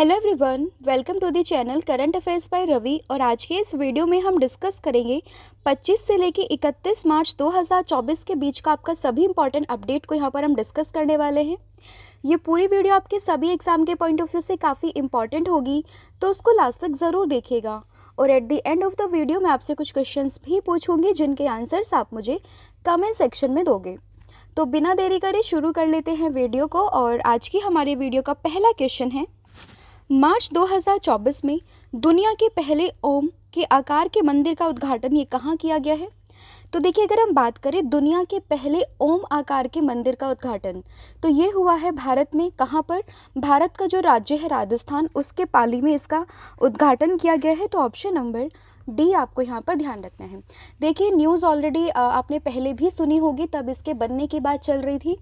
Hello everyone, welcome to the channel current affairs by Ravi. और आज के इस वीडियो में हम डिस्कस करेंगे 25 से लेकर 31 मार्च 2024 के बीच का आपका सभी इंपॉर्टेंट अपडेट को यहाँ पर हम डिस्कस करने वाले हैं। ये पूरी वीडियो आपके सभी एग्जाम के पॉइंट ऑफ व्यू से काफ़ी इंपॉर्टेंट होगी, तो उसको लास्ट तक ज़रूर देखिएगा। और at the end of the video मैं आपसे कुछ क्वेश्चंस भी पूछूंगी जिनके आंसर्स आप मुझे कमेंट सेक्शन में दोगे। तो बिना देरी करे शुरू कर लेते हैं वीडियो को। और आज की हमारी वीडियो का पहला क्वेश्चन है, मार्च 2024 में दुनिया के पहले ओम के आकार के मंदिर का उद्घाटन ये कहाँ किया गया है? तो देखिए, अगर हम बात करें दुनिया के पहले ओम आकार के मंदिर का उद्घाटन, तो ये हुआ है भारत में। कहाँ पर? भारत का जो राज्य है राजस्थान, उसके पाली में इसका उद्घाटन किया गया है। तो ऑप्शन नंबर डी आपको यहाँ पर ध्यान रखना है। देखिए, न्यूज़ ऑलरेडी आपने पहले भी सुनी होगी, तब इसके बनने की बात चल रही थी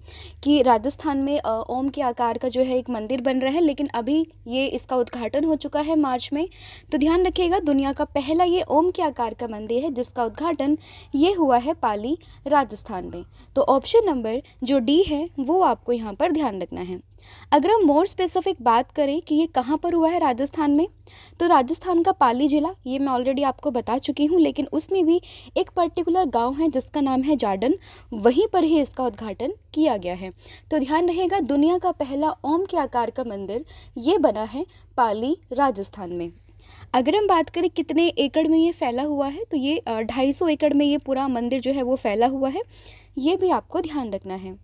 कि राजस्थान में ओम के आकार का जो है एक मंदिर बन रहा है, लेकिन अभी ये इसका उद्घाटन हो चुका है मार्च में। तो ध्यान रखिएगा, दुनिया का पहला ये ओम के आकार का मंदिर है जिसका उद्घाटन ये हुआ है पाली, राजस्थान में। तो ऑप्शन नंबर जो डी है वो आपको यहाँ पर ध्यान रखना है। अगर हम मोर स्पेसिफिक बात करें कि ये कहाँ पर हुआ है राजस्थान में, तो राजस्थान का पाली जिला, ये मैं ऑलरेडी आपको बता चुकी हूँ, लेकिन उसमें भी एक पर्टिकुलर गांव है जिसका नाम है जाडन, वहीं पर ही इसका उद्घाटन किया गया है। तो ध्यान रहेगा, दुनिया का पहला ओम के आकार का मंदिर ये बना है पाली, राजस्थान में। अगर हम बात करें कितने एकड़ में ये फैला हुआ है, तो ये 250 एकड़ में ये पूरा मंदिर जो है वो फैला हुआ है, ये भी आपको ध्यान रखना है।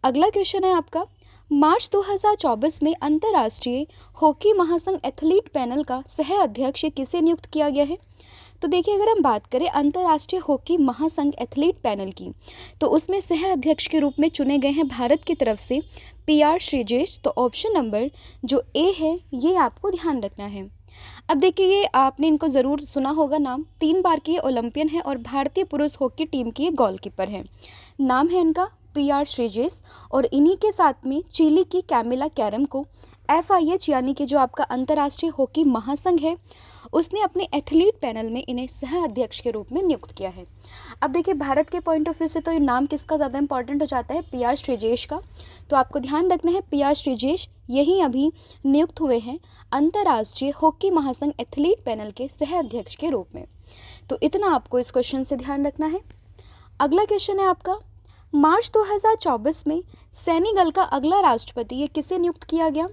अगला क्वेश्चन है आपका, मार्च 2024 में अंतर्राष्ट्रीय हॉकी महासंघ एथलीट पैनल का सह अध्यक्ष किसे नियुक्त किया गया है? तो देखिए, अगर हम बात करें अंतर्राष्ट्रीय हॉकी महासंघ एथलीट पैनल की, तो उसमें सह अध्यक्ष के रूप में चुने गए हैं भारत की तरफ से PR श्रीजेश। तो ऑप्शन नंबर जो ए है ये आपको ध्यान रखना है। अब देखिए, ये आपने इनको ज़रूर सुना होगा नाम, 3 बार की ये ओलंपियन है और भारतीय पुरुष हॉकी टीम की ये गोलकीपर है। नाम है इनका PR श्रीजेश। और इन्हीं के साथ में चिली की कैमिला कैरम को FIH यानी कि जो आपका अंतर्राष्ट्रीय हॉकी महासंघ है, उसने अपने एथलीट पैनल में इन्हें सह अध्यक्ष के रूप में नियुक्त किया है। अब देखिए, भारत के पॉइंट ऑफ व्यू से तो ये नाम किसका ज़्यादा इंपॉर्टेंट हो जाता है? PR श्रीजेश का। तो आपको ध्यान रखना है, PR श्रीजेश यही अभी नियुक्त हुए हैं अंतर्राष्ट्रीय हॉकी महासंघ एथलीट पैनल के सह अध्यक्ष के रूप में। तो इतना आपको इस क्वेश्चन से ध्यान रखना है। अगला क्वेश्चन है आपका, मार्च 2024 में सेनेगल का अगला राष्ट्रपति ये किसे नियुक्त किया गया?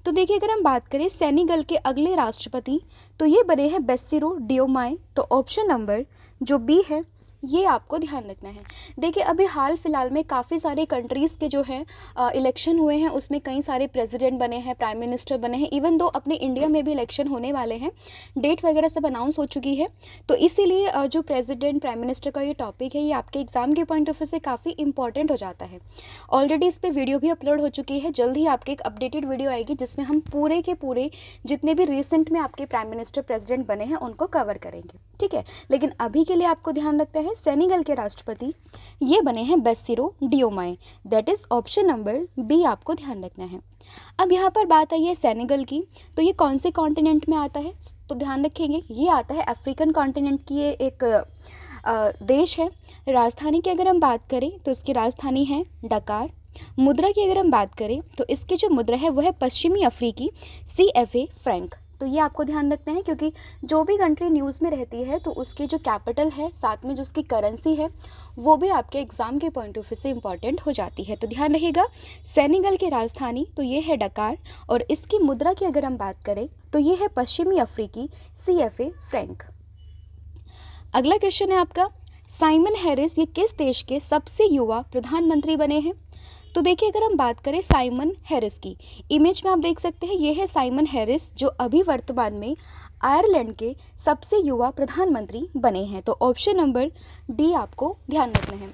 तो देखिए, अगर हम बात करें सेनेगल के अगले राष्ट्रपति, तो ये बने हैं बेसिरो डियोमाए। तो ऑप्शन नंबर जो बी है ये आपको ध्यान रखना है। देखिए, अभी हाल फिलहाल में काफ़ी सारे कंट्रीज़ के जो हैं इलेक्शन हुए हैं, उसमें कई सारे प्रेसिडेंट बने हैं, प्राइम मिनिस्टर बने हैं। इवन दो अपने इंडिया में भी इलेक्शन होने वाले हैं, डेट वगैरह सब अनाउंस हो चुकी है। तो इसीलिए जो प्रेसिडेंट प्राइम मिनिस्टर का ये टॉपिक है, ये आपके एग्जाम के पॉइंट ऑफ व्यू से काफ़ी इंपॉर्टेंट हो जाता है। ऑलरेडी इस पर वीडियो भी अपलोड हो चुकी है, जल्द ही आपके एक अपडेटेड वीडियो आएगी जिसमें हम पूरे के पूरे जितने भी रिसेंट में आपके प्राइम मिनिस्टर प्रेसिडेंट बने हैं उनको कवर करेंगे, ठीक है। लेकिन अभी के लिए आपको ध्यान रखना है, सेनेगल के राष्ट्रपति ये बने हैं Bassirou Diomaye. That is option number B आपको ध्यान रखना है। अब यहाँ पर बात आई है सेनेगल की, तो ये कौन से कॉन्टिनेंट में आता है? तो ध्यान रखेंगे, ये आता है अफ्रीकन कॉन्टिनेंट की ये एक देश है। राजधानी की अगर हम बात करें तो इसकी राजधानी है डकार। मुद्रा की अगर हम बात करें तो इसकी जो मुद्रा है वो है पश्चिमी अफ्रीकी CFA फ्रैंक। तो ये आपको ध्यान रखना है, क्योंकि जो भी कंट्री न्यूज़ में रहती है तो उसकी जो कैपिटल है, साथ में जो उसकी करेंसी है, वो भी आपके एग्ज़ाम के पॉइंट ऑफ व्यू से इंपॉर्टेंट हो जाती है। तो ध्यान रहिएगा, सेनेगल की राजधानी तो ये है डकार, और इसकी मुद्रा की अगर हम बात करें तो ये है पश्चिमी अफ्रीकी CFA फ्रैंक। अगला क्वेश्चन है आपका, साइमन हैरिस ये किस देश के सबसे युवा प्रधानमंत्री बने हैं? तो देखिए, अगर हम बात करें साइमन हैरिस की, इमेज में आप देख सकते हैं ये है साइमन हैरिस, जो अभी वर्तमान में आयरलैंड के सबसे युवा प्रधानमंत्री बने हैं। तो ऑप्शन नंबर डी आपको ध्यान रखना है।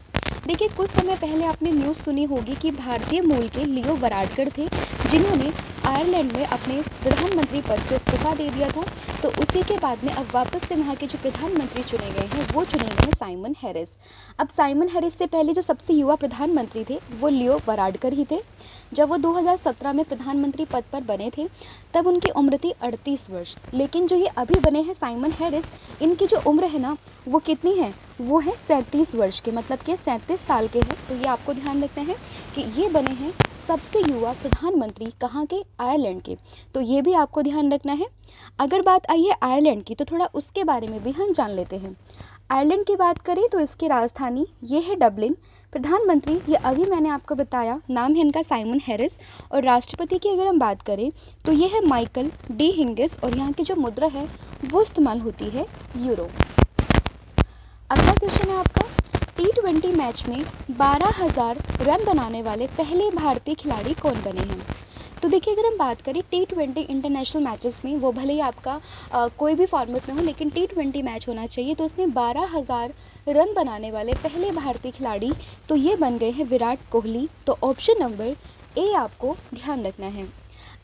देखिए, कुछ समय पहले आपने न्यूज़ सुनी होगी कि भारतीय मूल के लियो वराडकर थे जिन्होंने आयरलैंड में अपने प्रधानमंत्री पद से इस्तीफा दे दिया था। तो उसी के बाद में अब वापस से वहाँ के जो प्रधानमंत्री चुने गए हैं वो चुने गए हैं साइमन हैरिस। अब साइमन हैरिस से पहले जो सबसे युवा प्रधानमंत्री थे वो लियो वराडकर ही थे। जब वो 2017 में प्रधानमंत्री पद पर बने थे तब उनकी उम्र थी 38 वर्ष। लेकिन जो ये अभी बने हैं साइमन हैरिस, इनकी जो उम्र है ना वो कितनी है, वो है 37 वर्ष के, मतलब कि 37 साल के हैं। तो ये आपको ध्यान रखना है कि ये बने हैं सबसे युवा प्रधानमंत्री कहाँ के, आयरलैंड के। तो ये भी आपको ध्यान रखना है। अगर बात आई है आयरलैंड की तो थोड़ा उसके बारे में भी हम जान लेते हैं। आयरलैंड की बात करें तो इसकी राजधानी ये है डबलिन। प्रधानमंत्री ये अभी मैंने आपको बताया, नाम है इनका साइमन हैरिस। और राष्ट्रपति की अगर हम बात करें तो ये है माइकल डी हिंगिस, और यहाँ की जो मुद्रा है वो इस्तेमाल होती है यूरो। अगला क्वेश्चन है आपका, T20 मैच में 12,000 रन बनाने वाले पहले भारतीय खिलाड़ी कौन बने हैं। तो देखिए अगर हम बात करें T20 इंटरनेशनल मैचेस में, वो भले ही आपका कोई भी फॉर्मेट में हो, लेकिन T20 मैच होना चाहिए, तो उसमें 12,000 रन बनाने वाले पहले भारतीय खिलाड़ी तो ये बन गए हैं विराट कोहली। तो ऑप्शन नंबर ए आपको ध्यान रखना है।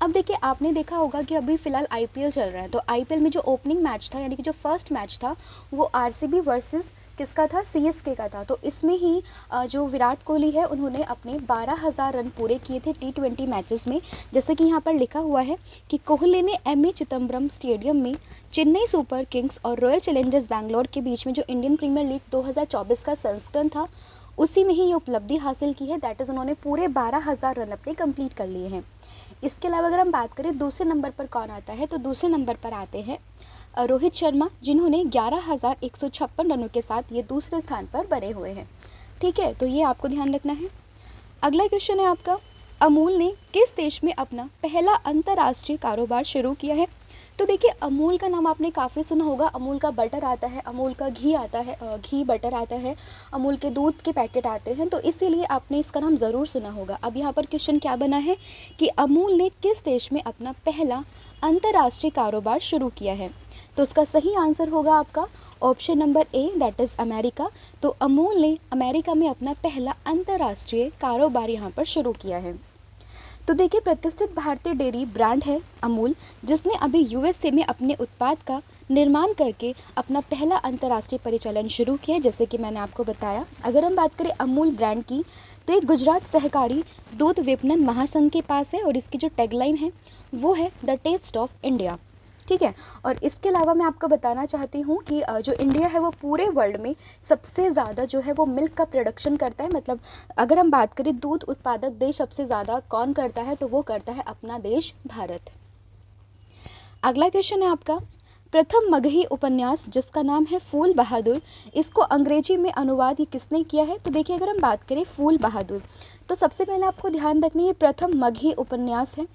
अब देखिए आपने देखा होगा कि अभी फ़िलहाल IPL चल रहा है, तो IPL में जो ओपनिंग मैच था, यानी कि जो फर्स्ट मैच था, वो RCB वर्सेस किसका था, CSK का था। तो इसमें ही जो विराट कोहली है उन्होंने अपने 12,000 रन पूरे किए थे T20 मैचेस में। जैसे कि यहाँ पर लिखा हुआ है कि कोहली ने MA चिदम्बरम स्टेडियम में चेन्नई सुपर किंग्स और रॉयल चैलेंजर्स बैंगलोर के बीच में जो इंडियन प्रीमियर लीग 2024 का संस्करण था, उसी में ही ये उपलब्धि हासिल की है। दैट इज़ उन्होंने पूरे 12,000 रन अपने कंप्लीट कर लिए हैं। इसके अलावा अगर हम बात करें दूसरे नंबर पर कौन आता है, तो दूसरे नंबर पर आते हैं रोहित शर्मा, जिन्होंने 11,156 रनों के साथ ये दूसरे स्थान पर बने हुए हैं। ठीक है, तो ये आपको ध्यान रखना है। अगला क्वेश्चन है आपका, अमूल ने किस देश में अपना पहला अंतर्राष्ट्रीय कारोबार शुरू किया है। तो देखिए अमूल का नाम आपने काफ़ी सुना होगा। अमूल का बटर आता है, अमूल का घी आता है, घी बटर आता है, अमूल के दूध के पैकेट आते हैं, तो इसीलिए आपने इसका नाम ज़रूर सुना होगा। अब यहाँ पर क्वेश्चन क्या बना है कि अमूल ने किस देश में अपना पहला अंतर्राष्ट्रीय कारोबार शुरू किया है। तो उसका सही आंसर होगा आपका option number A, that is America. तो अमूल ने अमेरिका में अपना पहला अंतर्राष्ट्रीय कारोबार यहाँ पर शुरू किया है। तो देखिए प्रतिष्ठित भारतीय डेयरी ब्रांड है अमूल, जिसने अभी USA में अपने उत्पाद का निर्माण करके अपना पहला अंतर्राष्ट्रीय परिचालन शुरू किया है, जैसे कि मैंने आपको बताया। अगर हम बात करें अमूल ब्रांड की, तो ये गुजरात सहकारी दूध विपणन महासंघ के पास है, और इसकी जो टैगलाइन है वो है द टेस्ट ऑफ इंडिया। ठीक है, और इसके अलावा मैं आपको बताना चाहती हूँ कि जो इंडिया है वो पूरे वर्ल्ड में सबसे ज़्यादा जो है वो मिल्क का प्रोडक्शन करता है। मतलब अगर हम बात करें दूध उत्पादक देश सबसे ज़्यादा कौन करता है, तो वो करता है अपना देश भारत। अगला क्वेश्चन है आपका, प्रथम मगही उपन्यास जिसका नाम है फूल बहादुर, इसको अंग्रेजी में अनुवाद ये किसने किया है। तो देखिए अगर हम बात करें फूल बहादुर, तो सबसे पहले आपको ध्यान रखनी है प्रथम मगही उपन्यास है,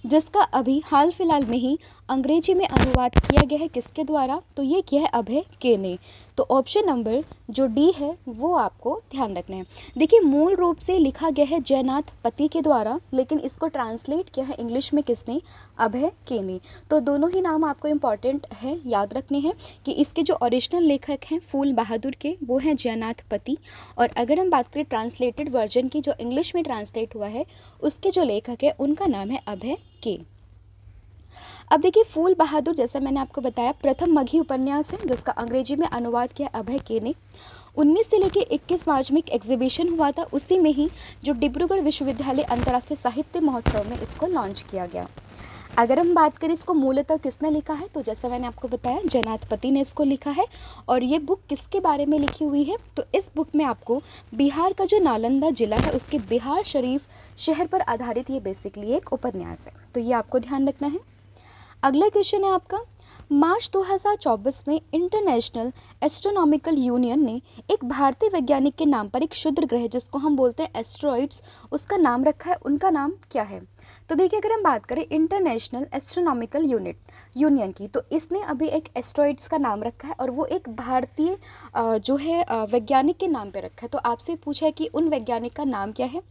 जिसका अभी हाल फिलहाल में ही अंग्रेजी में अनुवाद किया गया है। किसके द्वारा, तो ये किया है अभय के ने। तो ऑप्शन नंबर जो डी है वो आपको ध्यान रखना है। देखिए मूल रूप से लिखा गया है जयनाथ पति के द्वारा, लेकिन इसको ट्रांसलेट किया है इंग्लिश में किसने, अभय के ने। तो दोनों ही नाम आपको इम्पॉर्टेंट है, याद रखने हैं कि इसके जो ओरिजिनल लेखक हैं फूल बहादुर के, वो हैं जयनाथ पति। और अगर हम बात करें ट्रांसलेटेड वर्जन की, जो इंग्लिश में ट्रांसलेट हुआ है, उसके जो लेखक है उनका नाम है अभय के। अब देखिए फूल बहादुर, जैसा मैंने आपको बताया, प्रथम मगही उपन्यास है जिसका अंग्रेजी में अनुवाद किया अभय के ने। 19 से लेकर 21 मार्च में एक एग्जीबिशन हुआ था, उसी में ही जो डिब्रूगढ़ विश्वविद्यालय अंतर्राष्ट्रीय साहित्य महोत्सव में इसको लॉन्च किया गया। अगर हम बात करें इसको मूलतः किसने लिखा है, तो जैसा मैंने आपको बताया जयनाथ पति ने इसको लिखा है। और ये बुक किसके बारे में लिखी हुई है, तो इस बुक में आपको बिहार का जो नालंदा जिला है उसके बिहार शरीफ शहर पर आधारित ये बेसिकली एक उपन्यास है। तो ये आपको ध्यान रखना है। अगला क्वेश्चन है आपका, मार्च 2024 में इंटरनेशनल एस्ट्रोनॉमिकल यूनियन ने एक भारतीय वैज्ञानिक के नाम पर एक क्षुद्र ग्रह जिसको हम बोलते हैं एस्ट्रॉइड्स, उसका नाम रखा है, उनका नाम क्या है। तो देखिए अगर हम बात करें इंटरनेशनल एस्ट्रोनॉमिकल यूनियन की, तो इसने अभी एक एस्ट्रॉइड्स का नाम रखा है, और वो एक भारतीय जो है वैज्ञानिक के नाम पे रखा है। तो आपसे पूछा है कि उन वैज्ञानिक का नाम क्या है,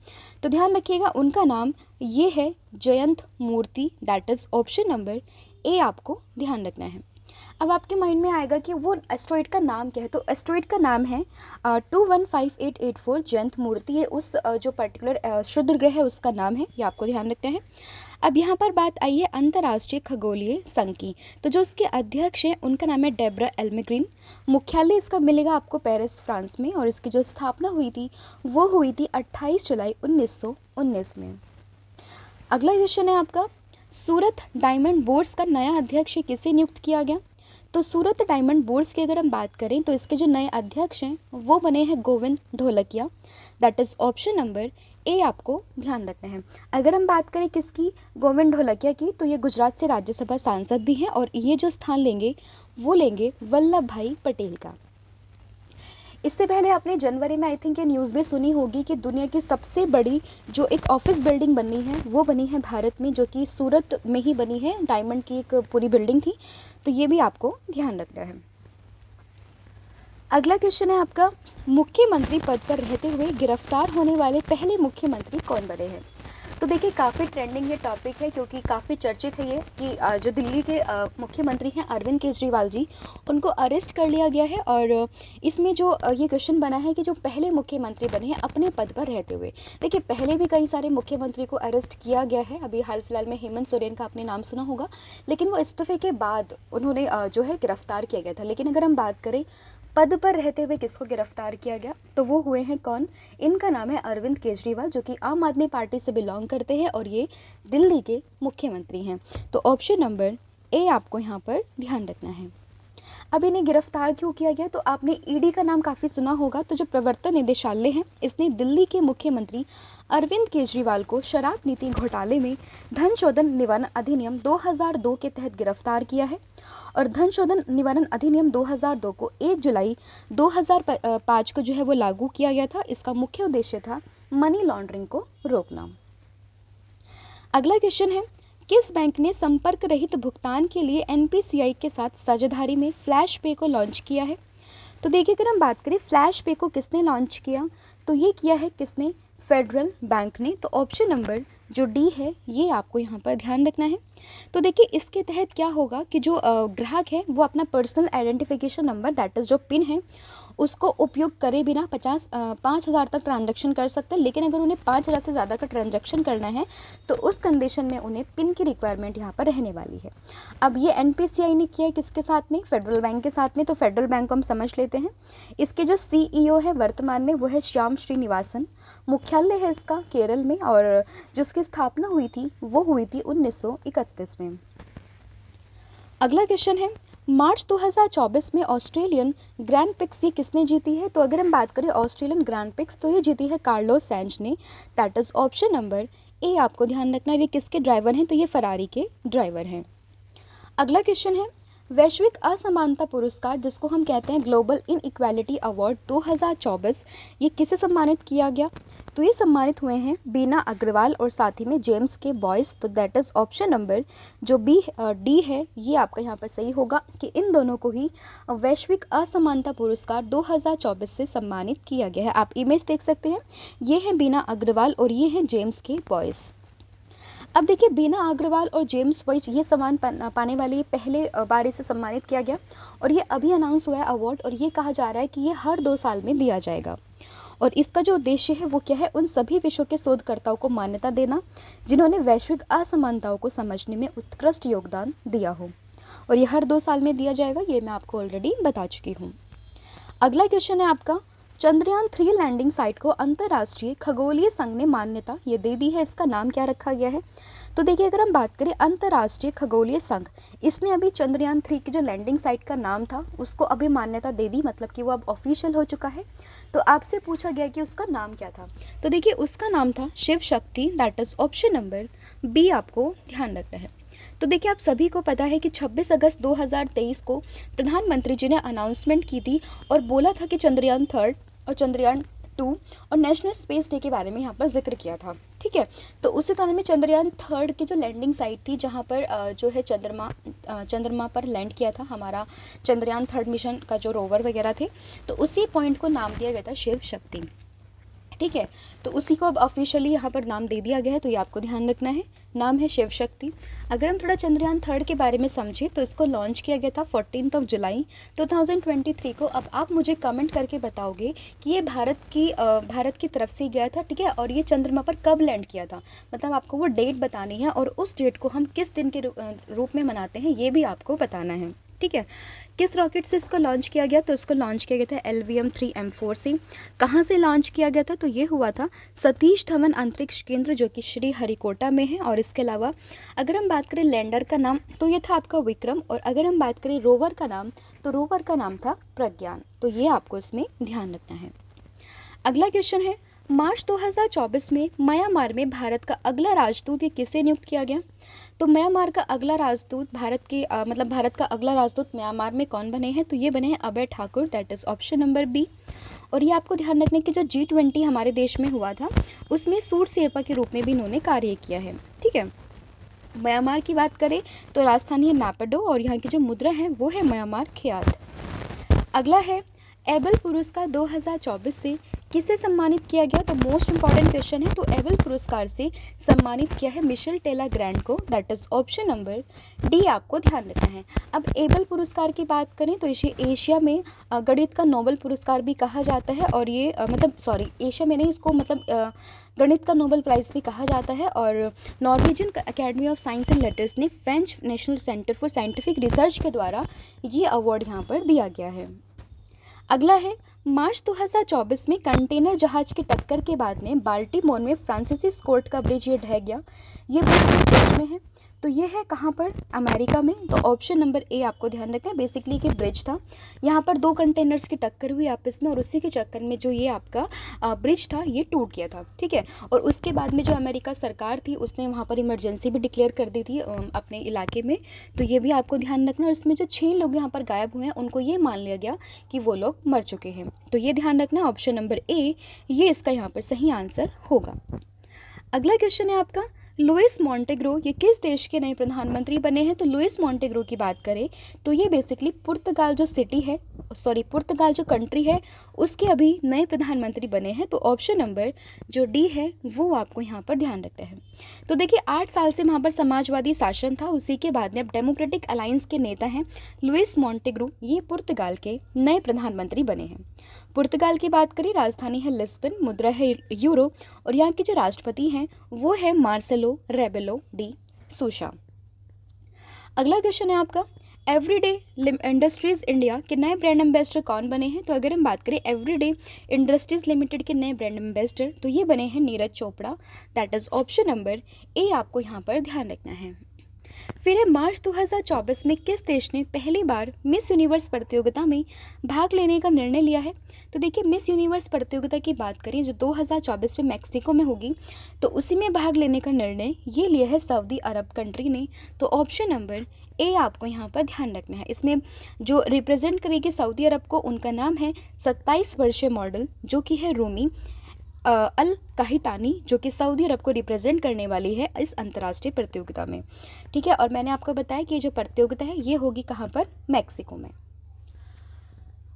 तो ध्यान रखिएगा उनका नाम ये है Jayant Murthy. That is option number A आपको ध्यान रखना है। अब आपके माइंड में आएगा कि वो एस्ट्रॉइड का नाम क्या है, तो एस्ट्रॉइड का नाम है 215884 जयंत मूर्ति। ये उस जो पर्टिकुलर क्षुद्र ग्रह है उसका नाम है, ये आपको ध्यान रखना है। अब यहाँ पर बात आई है अंतर्राष्ट्रीय खगोलीय संघ की, तो जो उसके अध्यक्ष हैं उनका नाम है डेब्रा एल्मग्रीन। मुख्यालय इसका मिलेगा आपको पेरिस फ्रांस में, और इसकी जो स्थापना हुई थी वो हुई थी 28 जुलाई 1919 में। अगला क्वेश्चन है आपका, सूरत डायमंड बोर्ड्स का नया अध्यक्ष किसे नियुक्त किया गया। तो सूरत डायमंड बोर्ड्स की अगर हम बात करें तो इसके जो नए अध्यक्ष हैं वो बने हैं Govind Dholakia. That is option number A आपको ध्यान रखना है। अगर हम बात करें किसकी, गोविंद ढोलकिया की, तो ये गुजरात से राज्यसभा सांसद भी हैं और ये जो स्थान लेंगे वो लेंगे वल्लभ भाई पटेल का। इससे पहले आपने जनवरी में आई थिंक ये न्यूज़ भी सुनी होगी कि दुनिया की सबसे बड़ी जो एक ऑफिस बिल्डिंग बनी है वो बनी है भारत में, जो कि सूरत में ही बनी है। डायमंड की एक पूरी बिल्डिंग थी, तो ये भी आपको ध्यान रखना है। अगला क्वेश्चन है आपका, मुख्यमंत्री पद पर रहते हुए गिरफ्तार होने वाले पहले मुख्यमंत्री कौन बने हैं। तो देखिए काफ़ी ट्रेंडिंग ये टॉपिक है क्योंकि काफ़ी चर्चित है ये कि जो दिल्ली के मुख्यमंत्री हैं अरविंद केजरीवाल जी, उनको अरेस्ट कर लिया गया है। और इसमें जो ये क्वेश्चन बना है कि जो पहले मुख्यमंत्री बने हैं अपने पद पर रहते हुए। देखिए पहले भी कई सारे मुख्यमंत्री को अरेस्ट किया गया है, अभी हाल फिलहाल में हेमंत सोरेन का आपने नाम सुना होगा, लेकिन वो इस्तीफे के बाद उन्होंने जो है गिरफ्तार किया गया था। लेकिन अगर हम बात करें पद पर रहते हुए किसको गिरफ्तार किया गया, तो वो हुए हैं कौन, इनका नाम है अरविंद केजरीवाल, जो कि आम आदमी पार्टी से बिलोंग करते हैं और ये दिल्ली के मुख्यमंत्री हैं। तो ऑप्शन नंबर ए आपको यहाँ पर ध्यान रखना है। अब इन्हें गिरफ्तार क्यों किया गया, तो आपने ईडी का नाम काफ़ी सुना होगा। तो जो प्रवर्तन निदेशालय है इसने दिल्ली के मुख्यमंत्री अरविंद केजरीवाल को शराब नीति घोटाले में धन शोधन निवारण अधिनियम 2002 के तहत गिरफ्तार किया है। और धन शोधन निवारण अधिनियम 2002 को 1 जुलाई 2005 को जो है वो लागू किया गया था। इसका मुख्य उद्देश्य था मनी लॉन्ड्रिंग को रोकना। अगला क्वेश्चन है, किस बैंक ने संपर्क रहित भुगतान के लिए एनपीसीआई के साथ साझेदारी में फ्लैश पे को लॉन्च किया है। तो देखिए अगर हम बात करें फ्लैश पे को किसने लॉन्च किया, तो ये किया है किसने, फेडरल बैंक ने। तो ऑप्शन नंबर जो डी है ये आपको यहाँ पर ध्यान रखना है। तो देखिए इसके तहत क्या होगा कि जो ग्राहक है वो अपना personal identification number that is जो पिन है उसको उपयोग करे बिना 5,000 तक ट्रांजैक्शन कर सकते हैं। लेकिन अगर उन्हें 5,000 से ज़्यादा का ट्रांजैक्शन करना है तो उस कंडीशन में उन्हें पिन की रिक्वायरमेंट यहाँ पर रहने वाली है। अब ये एनपीसीआई ने किया है किसके साथ में, फेडरल बैंक के साथ में। तो फेडरल बैंक को हम समझ लेते हैं। इसके जो सीईओ है वर्तमान में वो है श्याम श्रीनिवासन। मुख्यालय है इसका केरल में और जो इसकी स्थापना हुई थी वो हुई थी 1931 में। अगला क्वेश्चन है, मार्च 2024 में ऑस्ट्रेलियन ग्रैंड पिक्स ये किसने जीती है। तो अगर हम बात करें ऑस्ट्रेलियन ग्रैंड पिक्स तो ये जीती है कार्लोस सैंज ने। That is option number A आपको ध्यान रखना है। ये किसके ड्राइवर हैं, तो ये फरारी के ड्राइवर हैं। अगला क्वेश्चन है, वैश्विक असमानता पुरस्कार जिसको हम कहते हैं ग्लोबल इनइक्वालिटी अवार्ड 2024 ये किसे सम्मानित किया गया। तो ये सम्मानित हुए हैं बीना अग्रवाल और साथ ही में जेम्स के बॉयज़। तो दैट इज़ ऑप्शन नंबर जो डी है ये आपका यहाँ पर सही होगा कि इन दोनों को ही वैश्विक असमानता पुरस्कार 2024 से सम्मानित किया गया है। आप इमेज देख सकते हैं, ये हैं बीना अग्रवाल और ये हैं जेम्स के बॉयज़। अब देखिए बीना अग्रवाल और जेम्स बॉयज़ ये सम्मान पाने वाले पहले बार इसे सम्मानित किया गया और ये अभी अनाउंस हुआ है अवार्ड। और ये कहा जा रहा है कि ये हर 2 साल में दिया जाएगा। और इसका जो उद्देश्य है वो क्या है, उन सभी विषयों के शोधकर्ताओं को मान्यता देना जिन्होंने वैश्विक असमानताओं को समझने में उत्कृष्ट योगदान दिया हो। और ये हर 2 साल में दिया जाएगा, ये मैं आपको ऑलरेडी बता चुकी हूँ। अगला क्वेश्चन है आपका, चंद्रयान 3 लैंडिंग साइट को अंतर्राष्ट्रीय खगोलीय संघ ने मान्यता ये दे दी है, इसका नाम क्या रखा गया है। तो देखिए अगर हम बात करें अंतर्राष्ट्रीय खगोलीय संघ, इसने अभी चंद्रयान 3 की जो लैंडिंग साइट का नाम था उसको अभी मान्यता दे दी, मतलब कि वो अब ऑफिशियल हो चुका है। तो आपसे पूछा गया कि उसका नाम क्या था, तो देखिए उसका नाम था Shiv Shakti. That is option number B आपको ध्यान रखना है। तो देखिए आप सभी को पता है कि 26 अगस्त 2023 को प्रधानमंत्री जी ने अनाउंसमेंट की थी और बोला था कि चंद्रयान 3 और चंद्रयान 2 और नेशनल स्पेस डे के बारे में यहाँ पर जिक्र किया था। ठीक है, तो उसी दौरान में चंद्रयान 3 की जो लैंडिंग साइट थी जहाँ पर जो है चंद्रमा पर लैंड किया था हमारा चंद्रयान 3 मिशन का जो रोवर वगैरह थे, तो उसी पॉइंट को नाम दिया गया था शिव शक्ति। ठीक है, तो उसी को अब ऑफिशियली यहाँ पर नाम दे दिया गया है, तो ये आपको ध्यान रखना है, नाम है शिव शक्ति। अगर हम थोड़ा चंद्रयान 3 के बारे में समझें तो इसको लॉन्च किया गया था 14 जुलाई 2023 को। अब आप मुझे कमेंट करके बताओगे कि ये भारत की तरफ से गया था, ठीक है, और ये चंद्रमा पर कब लैंड किया था, मतलब आपको वो डेट बतानी है और उस डेट को हम किस दिन के रूप में मनाते हैं ये भी आपको बताना है। ठीक है। किस रॉकेट से इसको लॉन्च किया गया? तो इसको लॉन्च किया गया था LVM-3M4 से। कहाँ से लॉन्च किया गया था? तो ये हुआ था सतीश धवन अंतरिक्ष केंद्र, जो कि श्री हरिकोटा में है। और इसके अलावा अगर हम बात करें लैंडर का नाम, तो ये था आपका विक्रम। और अगर हम बात करें रोवर का नाम, तो रोवर का नाम था प्रज्ञान। तो ये आपको इसमें ध्यान रखना है। अगला क्वेश्चन है, मार्च 2024 में म्यांमार में भारत का अगला राजदूत ये किसे नियुक्त किया गया? तो म्यांमार का अगला राजदूत भारत का अगला राजदूत म्यांमार में कौन बने हैं? तो ये बने हैं Abhay Thakur, that is option number B. और ये आपको ध्यान रखने की जो G20 हमारे देश में हुआ था, उसमें सूट शेरपा के रूप में भी इन्होंने कार्य किया है। ठीक है। म्यांमार की बात करें तो राजधानी है नापडो और यहाँ की जो मुद्रा है वो है म्यांमार ख्यात। अगला है, एबल पुरस्कार 2024 से किसे सम्मानित किया गया? तो मोस्ट इंपॉर्टेंट क्वेश्चन है। तो एबल पुरस्कार से सम्मानित किया है मिशेल टेला ग्रैंड को, that is option number D आपको ध्यान रखना है। अब एबल पुरस्कार की बात करें तो इसे एशिया में गणित का नोबेल पुरस्कार भी कहा जाता है। और ये एशिया में नहीं, इसको गणित का नोबेल प्राइज़ भी कहा जाता है। और Norwegian Academy of Science and Letters ने French National Centre for Scientific Research के द्वारा ये अवार्ड यहाँ पर दिया गया है। अगला है, मार्च 2024 में कंटेनर जहाज की टक्कर के बाद में बाल्टीमोर में फ्रांसीसी कोर्ट का ब्रिज ये ढह गया। ये ब्रिज किस देश में है? तो ये है कहाँ पर? अमेरिका में। तो ऑप्शन नंबर ए आपको ध्यान रखना है। बेसिकली कि ब्रिज था, यहाँ पर दो कंटेनर्स की टक्कर हुई आपस में और उसी के चक्कर में जो ये आपका ब्रिज था ये टूट गया था। ठीक है। और उसके बाद में जो अमेरिका सरकार थी उसने वहाँ पर इमरजेंसी भी डिक्लेयर कर दी थी अपने इलाके में। तो ये भी आपको ध्यान रखना। और इसमें जो 6 लोग यहाँ पर गायब हुए हैं उनको ये मान लिया गया कि वो लोग मर चुके हैं। तो ये ध्यान रखना, ऑप्शन नंबर ए ये इसका यहाँ पर सही आंसर होगा। अगला क्वेश्चन है आपका, लुइस मॉन्टेग्रो ये किस देश के नए प्रधानमंत्री बने हैं? तो लुइस मॉन्टेग्रो की बात करें तो ये बेसिकली पुर्तगाल जो कंट्री है उसके अभी नए प्रधानमंत्री बने हैं। तो ऑप्शन नंबर जो डी है वो आपको यहाँ पर ध्यान रखना है। तो देखिए 8 साल से वहाँ पर समाजवादी शासन था, उसी के बाद में अब डेमोक्रेटिक अलायंस के नेता हैं लुइस मॉन्टेग्रो, ये पुर्तगाल के नए प्रधानमंत्री बने हैं। पुर्तगाल की बात करें, राजधानी है लिस्बन, मुद्रा है यूरो और यहाँ के जो राष्ट्रपति हैं वो है मार्सेलो रेबेलो डी सूसा। अगला क्वेश्चन है आपका, एवरीडे इंडस्ट्रीज इंडिया के नए ब्रांड एम्बेसडर कौन बने हैं? तो अगर हम बात करें एवरीडे इंडस्ट्रीज लिमिटेड के नए ब्रांड एम्बेसडर तो ये बने हैं Neeraj Chopra, that is option number A आपको यहाँ पर ध्यान रखना है। फिर है, मार्च 2024 में किस देश ने पहली बार मिस यूनिवर्स प्रतियोगिता में भाग लेने का निर्णय लिया है? तो देखिए मिस यूनिवर्स प्रतियोगिता की बात करें जो 2024 में मैक्सिको में होगी, तो उसी में भाग लेने का निर्णय ये लिया है सऊदी अरब कंट्री ने। तो ऑप्शन नंबर ए आपको यहाँ पर ध्यान रखना है। इसमें जो रिप्रेजेंट करेगी सऊदी अरब को उनका नाम है 27 वर्षीय मॉडल जो कि है रूमी अल काहितानी, जो कि सऊदी अरब को रिप्रेजेंट करने वाली है इस अंतर्राष्ट्रीय प्रतियोगिता में। ठीक है। और मैंने आपको बताया कि ये जो प्रतियोगिता है ये होगी कहाँ पर? मैक्सिको में।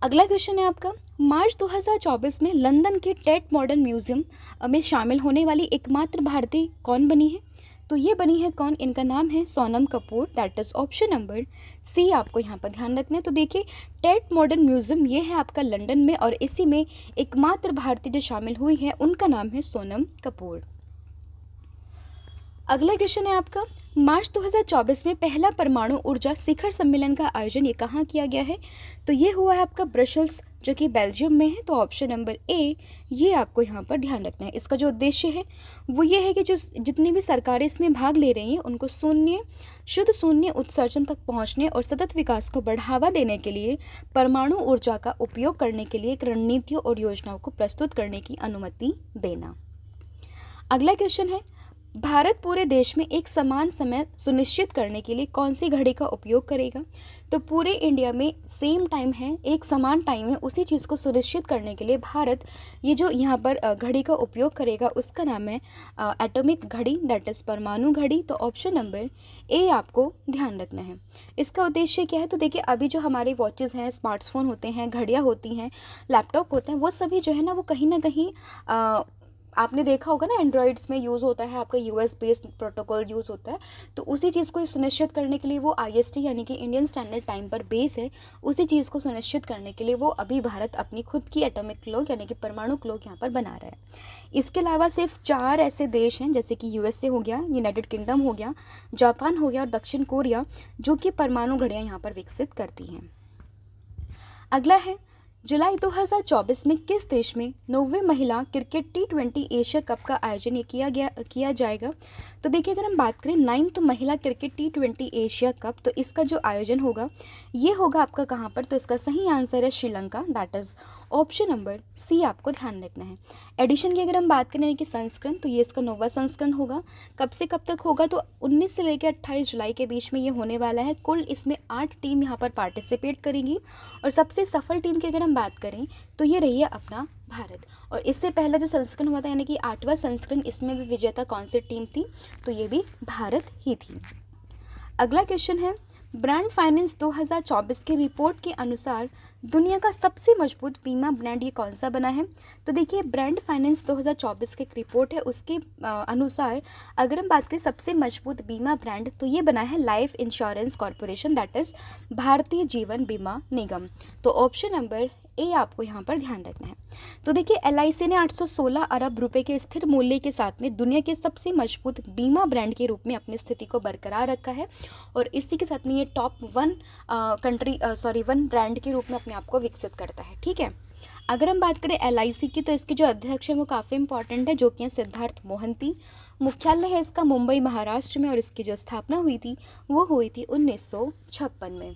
अगला क्वेश्चन है आपका, मार्च 2024 में लंदन के टेट मॉडर्न म्यूजियम में शामिल होने वाली एकमात्र भारतीय कौन बनी है? तो ये बनी है कौन? इनका नाम है Sonam Kapoor, that is option number C आपको यहाँ पर ध्यान रखना है। तो देखिए टेट मॉडर्न म्यूजियम ये है आपका लंदन में और इसी में एकमात्र भारतीय जो शामिल हुई है उनका नाम है सोनम कपूर। अगला क्वेश्चन है आपका, मार्च 2024 में पहला परमाणु ऊर्जा शिखर सम्मेलन का आयोजन ये कहाँ किया गया है? तो ये हुआ है आपका ब्रसेल्स जो कि बेल्जियम में है। तो ऑप्शन नंबर ए ये आपको यहाँ पर ध्यान रखना है। इसका जो उद्देश्य है वो ये है कि जो जितनी भी सरकारें इसमें भाग ले रही हैं उनको शुद्ध शून्य उत्सर्जन तक पहुँचने और सतत विकास को बढ़ावा देने के लिए परमाणु ऊर्जा का उपयोग करने के लिए एक रणनीतियों और योजनाओं को प्रस्तुत करने की अनुमति देना। अगला क्वेश्चन है, भारत पूरे देश में एक समान समय सुनिश्चित करने के लिए कौन सी घड़ी का उपयोग करेगा? तो पूरे इंडिया में सेम टाइम है, एक समान टाइम है, उसी चीज़ को सुनिश्चित करने के लिए भारत ये जो यहाँ पर घड़ी का उपयोग करेगा उसका नाम है एटॉमिक घड़ी, दैट इज़ परमाणु घड़ी। तो ऑप्शन नंबर ए आपको ध्यान रखना है। इसका उद्देश्य क्या है? तो देखिए अभी जो हमारे वॉचेज़ हैं, स्मार्टफोन होते हैं, घड़ियाँ होती हैं, लैपटॉप होते हैं, वो सभी जो है ना वो कहीं ना कहीं आपने देखा होगा ना, एंड्रॉइड्स में यूज़ होता है आपका यूएस बेस्ड प्रोटोकॉल यूज़ होता है। तो उसी चीज़ को सुनिश्चित करने के लिए वो आईएसटी यानी कि इंडियन स्टैंडर्ड टाइम पर बेस है। उसी चीज़ को सुनिश्चित करने के लिए वो अभी भारत अपनी खुद की एटॉमिक क्लॉक यानी कि परमाणु क्लॉक यहाँ पर बना रहा है। इसके अलावा सिर्फ 4 ऐसे देश हैं, जैसे कि यूएसए हो गया, यूनाइटेड किंगडम हो गया, जापान हो गया और दक्षिण कोरिया, जो कि परमाणु घड़ियाँ यहाँ पर विकसित करती हैं। अगला है, जुलाई 2024 में किस देश में 9वीं महिला क्रिकेट T20 एशिया कप का आयोजन ये किया जाएगा? तो देखिए, अगर हम बात करें 9th महिला क्रिकेट T20 एशिया कप, तो इसका जो आयोजन होगा ये होगा आपका कहाँ पर? तो इसका सही आंसर है Sri Lanka, that is option number C आपको ध्यान रखना है। एडिशन की अगर हम बात करें कि संस्करण, तो ये इसका 9वां संस्करण होगा। कब से कब तक होगा? तो 19 से लेकर 28 जुलाई के बीच में ये होने वाला है। कुल इसमें 8 टीम यहाँ पर पार्टिसिपेट करेंगी और सबसे सफल टीम की अगर हम बात करें तो ये रही है अपना भारत। और इससे पहला जो संस्करण हुआ था यानी कि 8वां संस्करण, इसमें भी विजेता कौन सी टीम थी? तो ये भी भारत ही थी। अगला क्वेश्चन है, ब्रांड फाइनेंस 2024 की रिपोर्ट के अनुसार दुनिया का सबसे मजबूत बीमा ब्रांड ये कौन सा बना है? तो देखिए, ब्रांड फाइनेंस 2024 की एक रिपोर्ट है, उसके अनुसार अगर हम बात करें सबसे मजबूत बीमा ब्रांड, तो ये बना है life insurance corporation, that is Bharatiya Jeevan बीमा निगम। तो ऑप्शन नंबर ए आपको यहाँ पर ध्यान रखना है। तो देखिए, LIC ने 816 अरब रुपए के स्थिर मूल्य के साथ में दुनिया के सबसे मजबूत बीमा ब्रांड के रूप में अपनी स्थिति को बरकरार रखा है और इसी के साथ में ये टॉप 1 ब्रांड के रूप में अपने आप को विकसित करता है। ठीक है, अगर हम बात करें LIC की, तो इसके जो अध्यक्ष हैं वो काफ़ी इंपॉर्टेंट है, जो कि हैं सिद्धार्थ मोहंती। मुख्यालय है इसका मुंबई महाराष्ट्र में और इसकी जो स्थापना हुई थी वो हुई थी 1956 में।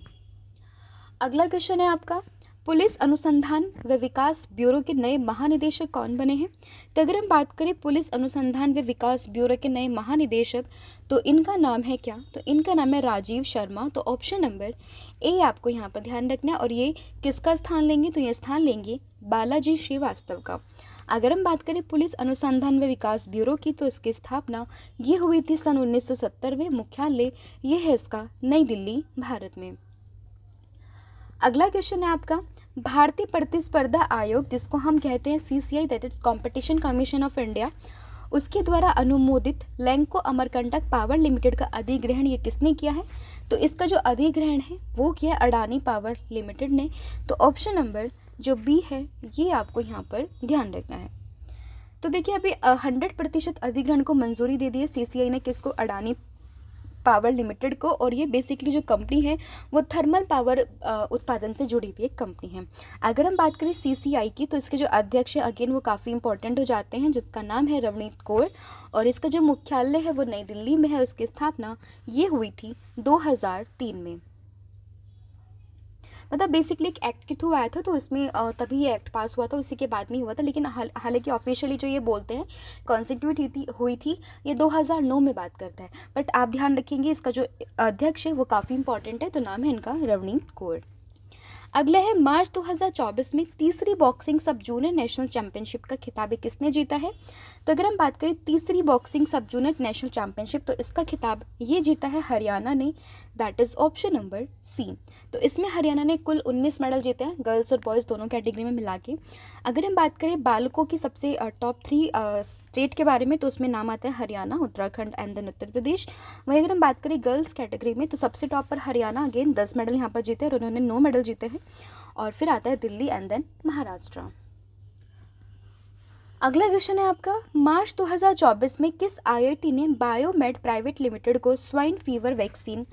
अगला क्वेश्चन है आपका, पुलिस अनुसंधान व विकास ब्यूरो के नए महानिदेशक कौन बने हैं? तो अगर हम बात करें पुलिस अनुसंधान व विकास ब्यूरो के नए महानिदेशक, तो इनका नाम है क्या? तो इनका नाम है राजीव शर्मा। तो ऑप्शन नंबर ए आपको यहाँ पर ध्यान रखना है। और ये किसका स्थान लेंगे? तो ये स्थान लेंगे बालाजी श्रीवास्तव का। अगर हम बात करें पुलिस अनुसंधान व विकास ब्यूरो की, तो इसकी स्थापना ये हुई थी सन 1970 में। मुख्यालय ये है इसका नई दिल्ली, भारत में। अगला क्वेश्चन है आपका, भारतीय प्रतिस्पर्धा आयोग, जिसको हम कहते हैं CCI, that is competition commission of India, उसके द्वारा अनुमोदित लैंको अमरकंटक पावर लिमिटेड का अधिग्रहण ये किसने किया है? तो इसका जो अधिग्रहण है वो किया अडानी पावर लिमिटेड ने। तो ऑप्शन नंबर जो बी है ये आपको यहाँ पर ध्यान रखना है। तो देखिए, अभी 100% अधिग्रहण को मंजूरी दे दी है CCI ने, किसको? अडानी पावर लिमिटेड को। और ये बेसिकली जो कंपनी है वो थर्मल पावर उत्पादन से जुड़ी हुई एक कंपनी है। अगर हम बात करें CCI की, तो इसके जो अध्यक्ष हैं अगेन वो काफ़ी इंपॉर्टेंट हो जाते हैं, जिसका नाम है रवनीत कौर और इसका जो मुख्यालय है वो नई दिल्ली में है। उसकी स्थापना ये हुई थी 2003 में। मतलब बेसिकली एक एक्ट के थ्रू आया था, तो इसमें तभी ये एक्ट पास हुआ था, उसी के बाद में हुआ था। लेकिन हालांकि ऑफिशियली जो ये बोलते हैं कॉन्स्टिट्यूट हुई थी ये 2009 में बात करता है। बट आप ध्यान रखेंगे इसका जो अध्यक्ष है वो काफ़ी इंपॉर्टेंट है, तो नाम है इनका रवनीत कौर। अगला है, मार्च 2024 में तीसरी बॉक्सिंग सब जूनियर नेशनल चैंपियनशिप का खिताब किसने जीता है? तो अगर हम बात करें तीसरी बॉक्सिंग सब जूनियर नेशनल चैंपियनशिप, तो इसका खिताब ये जीता है हरियाणा ने, that is option number C. तो इसमें हरियाणा ने कुल 19 मेडल जीते हैं, गर्ल्स और बॉयज़ दोनों कैटेगरी में मिला के। अगर हम बात करें बालकों की सबसे टॉप 3 स्टेट के बारे में, तो उसमें नाम आता है हरियाणा, उत्तराखंड एंड देन उत्तर प्रदेश। वहीं अगर हम बात करें गर्ल्स कैटेगरी में, तो सबसे टॉप पर हरियाणा, अगेन 10 मेडल यहाँ पर जीते और उन्होंने 9 मेडल जीते हैं। और फिर आता है दिल्ली एंड देन महाराष्ट्र। अगला क्वेश्चन है आपका, मार्च 2024 में किस IIT ने बायोमेड प्राइवेट लिमिटेड को स्वाइन फीवर वैक्सीन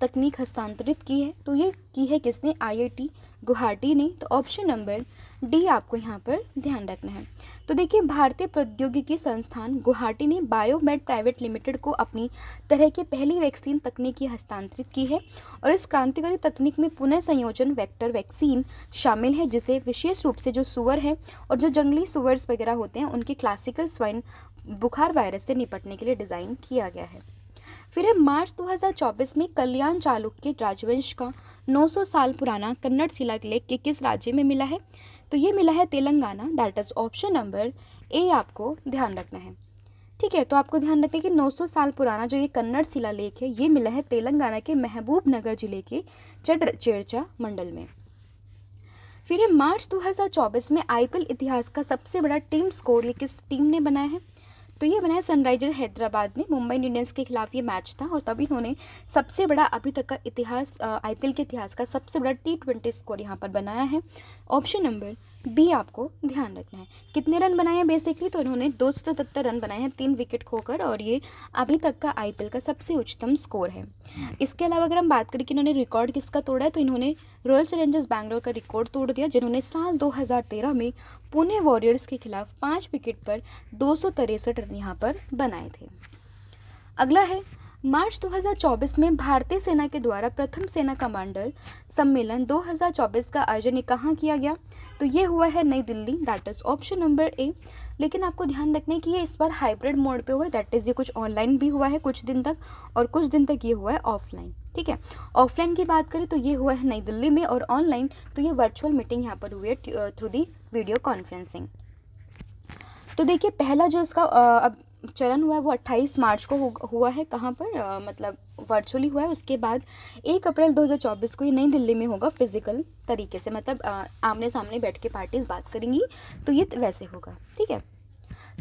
तकनीक हस्तांतरित की है? तो ये की है किसने? IIT गुवाहाटी ने। तो ऑप्शन नंबर डी आपको यहाँ पर ध्यान रखना है। तो देखिए, भारतीय प्रौद्योगिकी संस्थान गुवाहाटी ने बायोमेड प्राइवेट लिमिटेड को अपनी तरह की पहली वैक्सीन तकनीक हस्तांतरित की है और इस क्रांतिकारी तकनीक में पुनः संयोजन वेक्टर वैक्सीन शामिल है, जिसे विशेष रूप से जो सुअर हैं और जो जंगली सुअर्स वगैरह होते हैं उनके क्लासिकल स्वाइन बुखार वायरस से निपटने के लिए डिज़ाइन किया गया है। फिर है, मार्च 2024 में कल्याण चालुक्य राजवंश का 900 साल पुराना कन्नड़ शिलालेख के किस राज्य में मिला है? तो ये मिला है Telangana, that is option number A आपको ध्यान रखना है। ठीक है, तो आपको ध्यान रखना है कि 900 साल पुराना जो ये कन्नड़ शिलालेख है ये मिला है तेलंगाना के महबूब नगर जिले के चेरचा मंडल में। फिर है मार्च 2024 में आईपीएल इतिहास का सबसे बड़ा टीम स्कोर ये किस टीम ने बनाया है? तो ये बनाया सनराइजर हैदराबाद ने। मुंबई इंडियंस के खिलाफ ये मैच था और तभी इन्होंने सबसे बड़ा अभी तक का इतिहास आईपीएल के इतिहास का सबसे बड़ा T20 स्कोर यहाँ पर बनाया है। ऑप्शन नंबर बी आपको ध्यान रखना है। कितने रन बनाए हैं बेसिकली? तो इन्होंने 277 रन बनाए हैं 3 विकेट खोकर और ये अभी तक का आईपीएल का सबसे उच्चतम स्कोर है। इसके अलावा अगर हम बात करें कि इन्होंने रिकॉर्ड किसका तोड़ा है, तो इन्होंने रॉयल चैलेंजर्स बैंगलोर का रिकॉर्ड तोड़ दिया, जिन्होंने साल 2013 में पुणे वॉरियर्स के खिलाफ 5 विकेट पर 263 रन यहाँ पर बनाए थे। अगला है मार्च 2024 में भारतीय सेना के द्वारा प्रथम सेना कमांडर सम्मेलन 2024 का आयोजन कहाँ किया गया? तो ये हुआ है नई Delhi, that is option number ए। लेकिन आपको ध्यान रखना है कि ये इस बार हाइब्रिड मोड पे हुआ है, दैट इज़ ये कुछ ऑनलाइन भी हुआ है कुछ दिन तक और कुछ दिन तक ये हुआ है ऑफलाइन। ठीक है, ऑफलाइन की बात करें तो ये हुआ है नई दिल्ली में और ऑनलाइन तो ये वर्चुअल मीटिंग यहाँ पर हुई है थ्रू दी वीडियो कॉन्फ्रेंसिंग। तो देखिए पहला जो इसका अब चरण हुआ है वो 28 मार्च को हुआ है। कहाँ पर? मतलब वर्चुअली हुआ है। उसके बाद 1 अप्रैल 2024 को ये नई दिल्ली में होगा फिजिकल तरीके से, मतलब आमने सामने बैठ के पार्टीज बात करेंगी, तो ये वैसे होगा। ठीक है,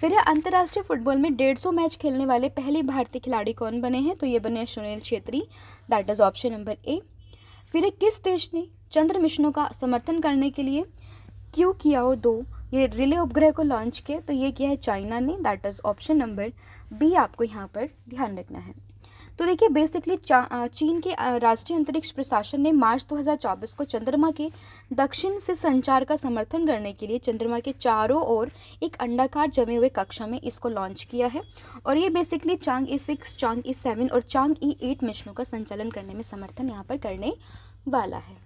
फिर है अंतर्राष्ट्रीय फुटबॉल में 150 मैच खेलने वाले पहले भारतीय खिलाड़ी कौन बने हैं? तो ये बने Sunil Chhetri, that is option number ए। फिर है किस देश ने चंद्र मिशनों का समर्थन करने के लिए QQIO-2 ये रिले उपग्रह को लॉन्च किया? तो ये किया है चाइना ने, that is option number B आपको यहाँ पर ध्यान रखना है। तो देखिए बेसिकली चीन के राष्ट्रीय अंतरिक्ष प्रशासन ने मार्च 2024 को चंद्रमा के दक्षिण से संचार का समर्थन करने के लिए चंद्रमा के चारों ओर एक अंडाकार जमे हुए कक्षा में इसको लॉन्च किया है और ये बेसिकली चांग-E6, चांग-E7 और चांग-E8 मिशनों का संचालन करने में समर्थन यहाँ पर करने वाला है।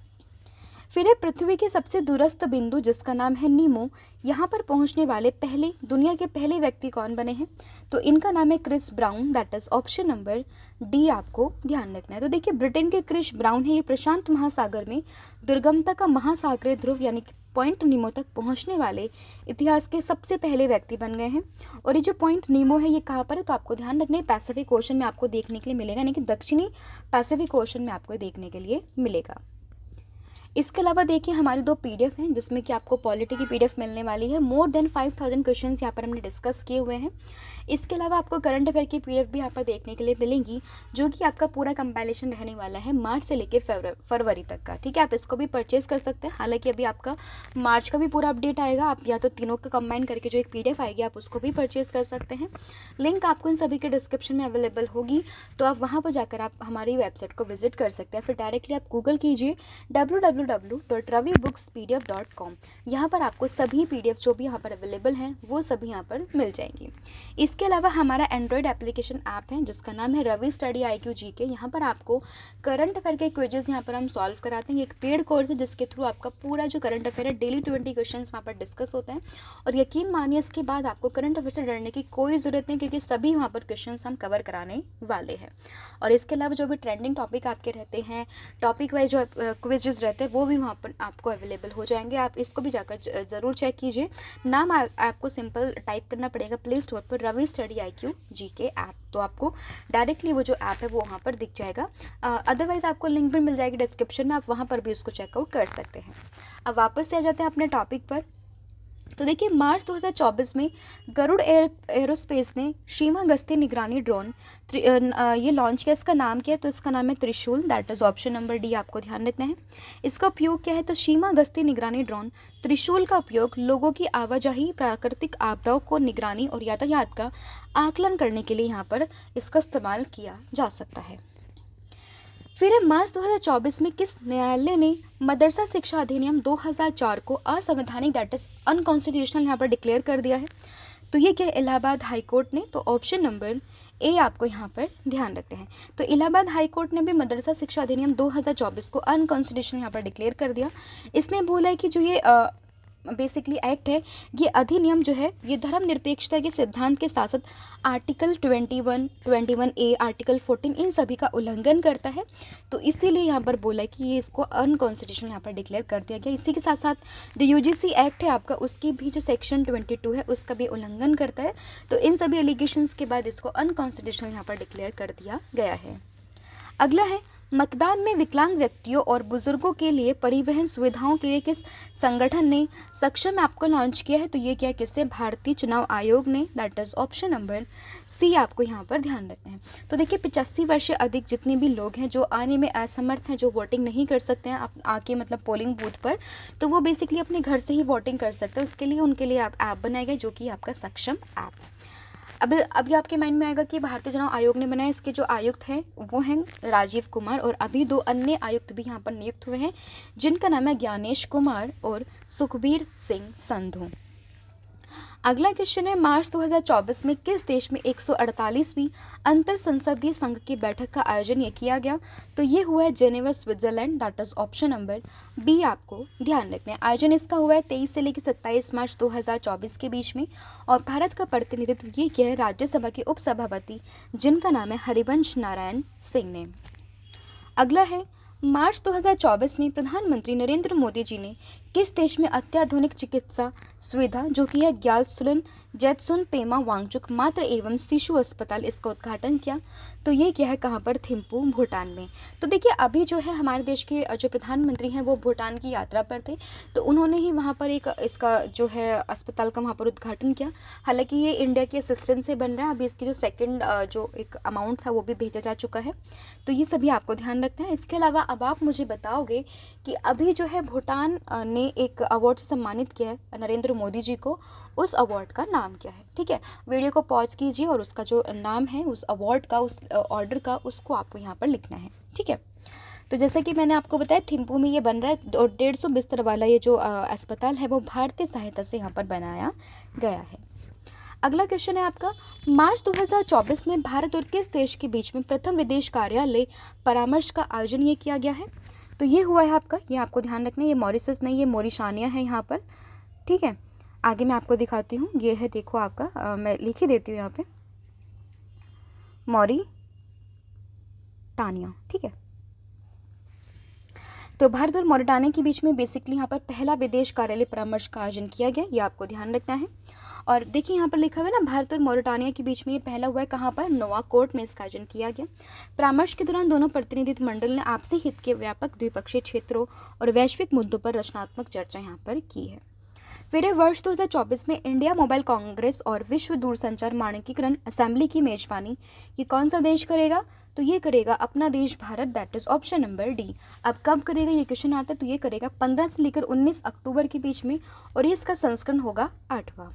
फिर है पृथ्वी के सबसे दूरस्थ बिंदु जिसका नाम है नीमो, यहाँ पर पहुँचने वाले दुनिया के पहले व्यक्ति कौन बने हैं? तो इनका नाम है Chris Brown, that is option number D आपको ध्यान रखना है। तो देखिए ब्रिटेन के क्रिस ब्राउन है, ये प्रशांत महासागर में दुर्गमता का महासागरीय ध्रुव यानी कि पॉइंट नीमो तक पहुँचने वाले इतिहास के सबसे पहले व्यक्ति बन गए हैं। और ये जो पॉइंट नीमो है ये कहाँ पर है? तो आपको ध्यान रखना है पैसिफिक ओशन में आपको देखने के लिए मिलेगा, यानी कि दक्षिणी पैसिफिक ओशन में आपको देखने के लिए मिलेगा। इसके अलावा देखिए हमारी 2 PDF हैं जिसमें कि आपको पॉलिटी की PDF मिलने वाली है। मोर देन 5000 क्वेश्चंस यहाँ पर हमने डिस्कस किए हुए हैं। इसके अलावा आपको करंट अफेयर की PDF भी यहाँ पर देखने के लिए मिलेंगी, जो कि आपका पूरा कंपाइलेशन रहने वाला है मार्च से लेकर फरवरी तक का। ठीक है, आप इसको भी परचेज कर सकते हैं। हालांकि अभी आपका मार्च का भी पूरा अपडेट आएगा, आप या तो तीनों का कंबाइन करके जो एक PDF आएगी आप उसको भी परचेज कर सकते हैं। लिंक आपको इन सभी के डिस्क्रिप्शन में अवेलेबल होगी, तो आप वहाँ पर जाकर आप हमारी वेबसाइट को विजिट कर सकते हैं। फिर डायरेक्टली आप गूगल कीजिए www.ravibooks.pdf.com। यहाँ पर आपको सभी PDF जो भी यहाँ पर अवेलेबल हैं वो सभी यहाँ पर मिल जाएंगी। इसके अलावा हमारा एंड्रॉयड एप्लीकेशन ऐप है जिसका नाम है रवि स्टडी IQ GK। यहाँ पर आपको करंट अफेयर के क्विजेस यहाँ पर हम सॉल्व कराते हैं। एक पेड कोर्स है जिसके थ्रू आपका पूरा जो करंट अफेयर है डेली 20 क्वेश्चन वहाँ पर डिस्कस होते हैं और यकीन मानिए इसके बाद आपको करंट अफेयर से डरने की कोई ज़रूरत नहीं, क्योंकि सभी वहाँ पर क्वेश्चन हम कवर कराने वाले हैं। और इसके अलावा जो भी ट्रेंडिंग टॉपिक आपके रहते हैं, टॉपिक वाइज जो क्विजेस रहते हैं वो भी वहाँ पर आपको अवेलेबल हो जाएंगे। आप इसको भी जाकर ज़रूर चेक कीजिए। नाम आपको सिंपल टाइप करना पड़ेगा प्ले स्टोर पर Ravi study IQ GK app, तो आपको डायरेक्टली वो जो ऐप है वो वहाँ पर दिख जाएगा। अदरवाइज़ आपको लिंक भी मिल जाएगी डिस्क्रिप्शन में, आप वहाँ पर भी उसको चेकआउट कर सकते हैं। अब वापस से आ जाते हैं अपने टॉपिक पर। तो देखिए मार्च 2024 में गरुड़ एरोस्पेस ने सीमा गश्ती निगरानी ड्रोन ये लॉन्च किया। इसका नाम क्या है? तो इसका नाम है त्रिशूल, that is option number D आपको ध्यान रखना है। इसका उपयोग क्या है? तो सीमा गश्ती निगरानी ड्रोन त्रिशूल का उपयोग लोगों की आवाजाही, प्राकृतिक आपदाओं को निगरानी और यातायात का आकलन करने के लिए यहाँ पर इसका इस्तेमाल किया जा सकता है। फिर है मार्च 2024 में किस न्यायालय ने मदरसा शिक्षा अधिनियम 2004 को असंवैधानिक, दैट इज अनकॉन्स्टिट्यूशनल यहाँ पर डिक्लेयर कर दिया है? तो ये क्या है? इलाहाबाद हाई कोर्ट ने। तो ऑप्शन नंबर ए आपको यहाँ पर ध्यान रखते हैं। तो इलाहाबाद हाई कोर्ट ने भी मदरसा शिक्षा अधिनियम 2024 को अनकॉन्स्टिट्यूशनल यहाँ पर डिक्लेयर कर दिया। इसने बोला है कि जो ये बेसिकली एक्ट है, ये अधिनियम जो है ये धर्मनिरपेक्षता के सिद्धांत के साथ साथ आर्टिकल 21A, आर्टिकल 14 इन सभी का उल्लंघन करता है। तो इसीलिए यहाँ पर बोला है कि ये इसको अनकॉन्स्टिट्यूशनल यहाँ पर डिक्लेयर कर दिया गया। इसी के साथ साथ जो UGC एक्ट है आपका, उसकी भी जो सेक्शन 22 है उसका भी उल्लंघन करता है। तो इन सभी एलिगेशंस के बाद इसको अनकॉन्स्टिट्यूशनल यहाँ पर डिक्लेयर कर दिया गया है। अगला है मतदान में विकलांग व्यक्तियों और बुजुर्गों के लिए परिवहन सुविधाओं के लिए किस संगठन ने सक्षम ऐप को लॉन्च किया है? तो ये क्या किसने? भारतीय चुनाव आयोग ने। That is option number C आपको यहाँ पर ध्यान रखना है। तो देखिए 85 वर्ष से अधिक जितने भी लोग हैं जो आने में असमर्थ हैं, जो वोटिंग नहीं कर सकते हैं आप आके मतलब पोलिंग बूथ पर, तो वो बेसिकली अपने घर से ही वोटिंग कर सकते हैं। उसके लिए उनके लिए आप ऐप बनाया गया जो कि आपका सक्षम ऐप है। अब अभी आपके माइंड में आएगा कि भारतीय चुनाव आयोग ने बनाया, इसके जो आयुक्त हैं वो हैं राजीव कुमार, और अभी 2 अन्य आयुक्त भी यहाँ पर नियुक्त हुए हैं जिनका नाम है ज्ञानेश कुमार और सुखबीर सिंह संधू। अगला क्वेश्चन है, मार्च 2024 में किस देश में 148वीं अंतर संसदीय संघ की बैठक का आयोजन ये किया गया? तो ये हुआ है Geneva Switzerland. That is option number B आपको ध्यान रखना है। आयोजन इसका हुआ है 23 से लेकर 27 मार्च 2024 के बीच में, और भारत का प्रतिनिधित्व ये किया है राज्यसभा के उपसभापति जिनका नाम है हरिवंश नारायण सिंह ने। अगला है, मार्च 2024 में प्रधानमंत्री नरेंद्र मोदी जी ने किस देश में अत्याधुनिक चिकित्सा सुविधा जो कि है ग्यालसुलन जैतसुन पेमा वांगचुक मातृ एवं शिशु अस्पताल, इसका उद्घाटन किया? तो ये क्या है कहाँ पर? थिम्पू, भूटान में। तो देखिए अभी जो है हमारे देश के जो प्रधानमंत्री हैं वो भूटान की यात्रा पर थे, तो उन्होंने ही वहाँ पर एक इसका जो है अस्पताल का वहाँ पर उद्घाटन किया। हालांकि ये इंडिया के असिस्टेंस से बन रहा है, अभी इसकी जो सेकेंड जो एक अमाउंट था वो भी भेजा जा चुका है, तो ये सभी आपको ध्यान रखना है। इसके अलावा अब आप मुझे बताओगे कि अभी जो है भूटान ने एक अवार्ड से सम्मानित किया है नरेंद्र मोदी जी को, उस अवार्ड का नाम क्या है? ठीक है, वीडियो को पॉज कीजिए और उसका जो नाम है उस अवार्ड का, उस ऑर्डर का, उसको आपको यहाँ पर लिखना है। ठीक है, तो जैसे कि मैंने आपको बताया थिम्पू में ये बन रहा है, और 150 बिस्तर वाला ये जो अस्पताल है वो भारतीय सहायता से यहाँ पर बनाया गया है। अगला क्वेश्चन है आपका, मार्च 2024 में भारत और किस देश के बीच में प्रथम विदेश कार्यालय परामर्श का आयोजन ये किया गया है? तो ये हुआ है आपका, ये आपको ध्यान रखना है, ये मॉरिशस नहीं, ये मॉरिशानिया है यहाँ पर। ठीक है, आगे मैं आपको दिखाती हूँ, ये है देखो आपका मैं लिख ही देती हूँ यहाँ पे, मॉरिटानिया। ठीक है, तो भारत और मॉरिटानिया के बीच में बेसिकली यहाँ पर पहला विदेश कार्यालय परामर्श का आयोजन किया गया, ये आपको ध्यान रखना है। और देखिए यहाँ पर लिखा हुआ है ना, भारत और मॉरिटानिया के बीच में ये पहला हुआ है कहाँ पर? नोवाकोट में इसका आयोजन किया गया। परामर्श के दौरान दोनों प्रतिनिधि मंडल ने आपसी हित के व्यापक द्विपक्षीय क्षेत्रों और वैश्विक मुद्दों पर रचनात्मक चर्चा यहाँ पर की है। फिर वर्ष 2024 में इंडिया मोबाइल कांग्रेस और विश्व दूरसंचार मानकीकरण असेंबली की मेजबानी ये कौन सा देश करेगा? तो ये करेगा अपना देश Bharat. That is option number D. अब कब करेगा ये क्वेश्चन आता है, तो ये करेगा 15 से लेकर 19 अक्टूबर के बीच में, और ये इसका संस्करण होगा 8वां।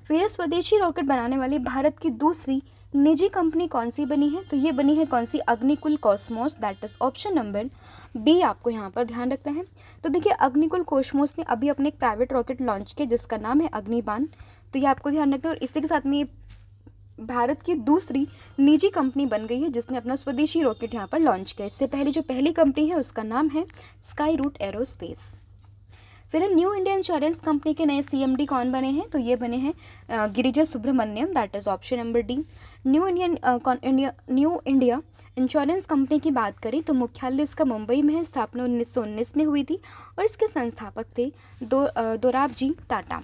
फिर स्वदेशी रॉकेट बनाने वाली भारत की दूसरी निजी कंपनी कौन सी बनी है? तो ये बनी है कौन सी? Agnikul Cosmos. That is option number B आपको यहाँ पर ध्यान रखना है। तो देखिए अग्निकुल कॉस्मोस ने अभी अपने एक प्राइवेट रॉकेट लॉन्च किया जिसका नाम है अग्निबाण, तो ये आपको ध्यान रखना है। और इसी के साथ में ये भारत की दूसरी निजी कंपनी बन गई है जिसने अपना स्वदेशी रॉकेट यहाँ पर लॉन्च किया। इससे पहले जो पहली कंपनी है उसका नाम है स्काई रूट एरोस्पेस। फिर न्यू इंडिया इंश्योरेंस कंपनी के नए सीएमडी कौन बने हैं? तो ये बने हैं Girija Subramaniam. That is option number D. New India insurance company की बात करें तो मुख्यालय इसका मुंबई में है, स्थापना 1919 में हुई थी, और इसके संस्थापक थे दोराबजी टाटा।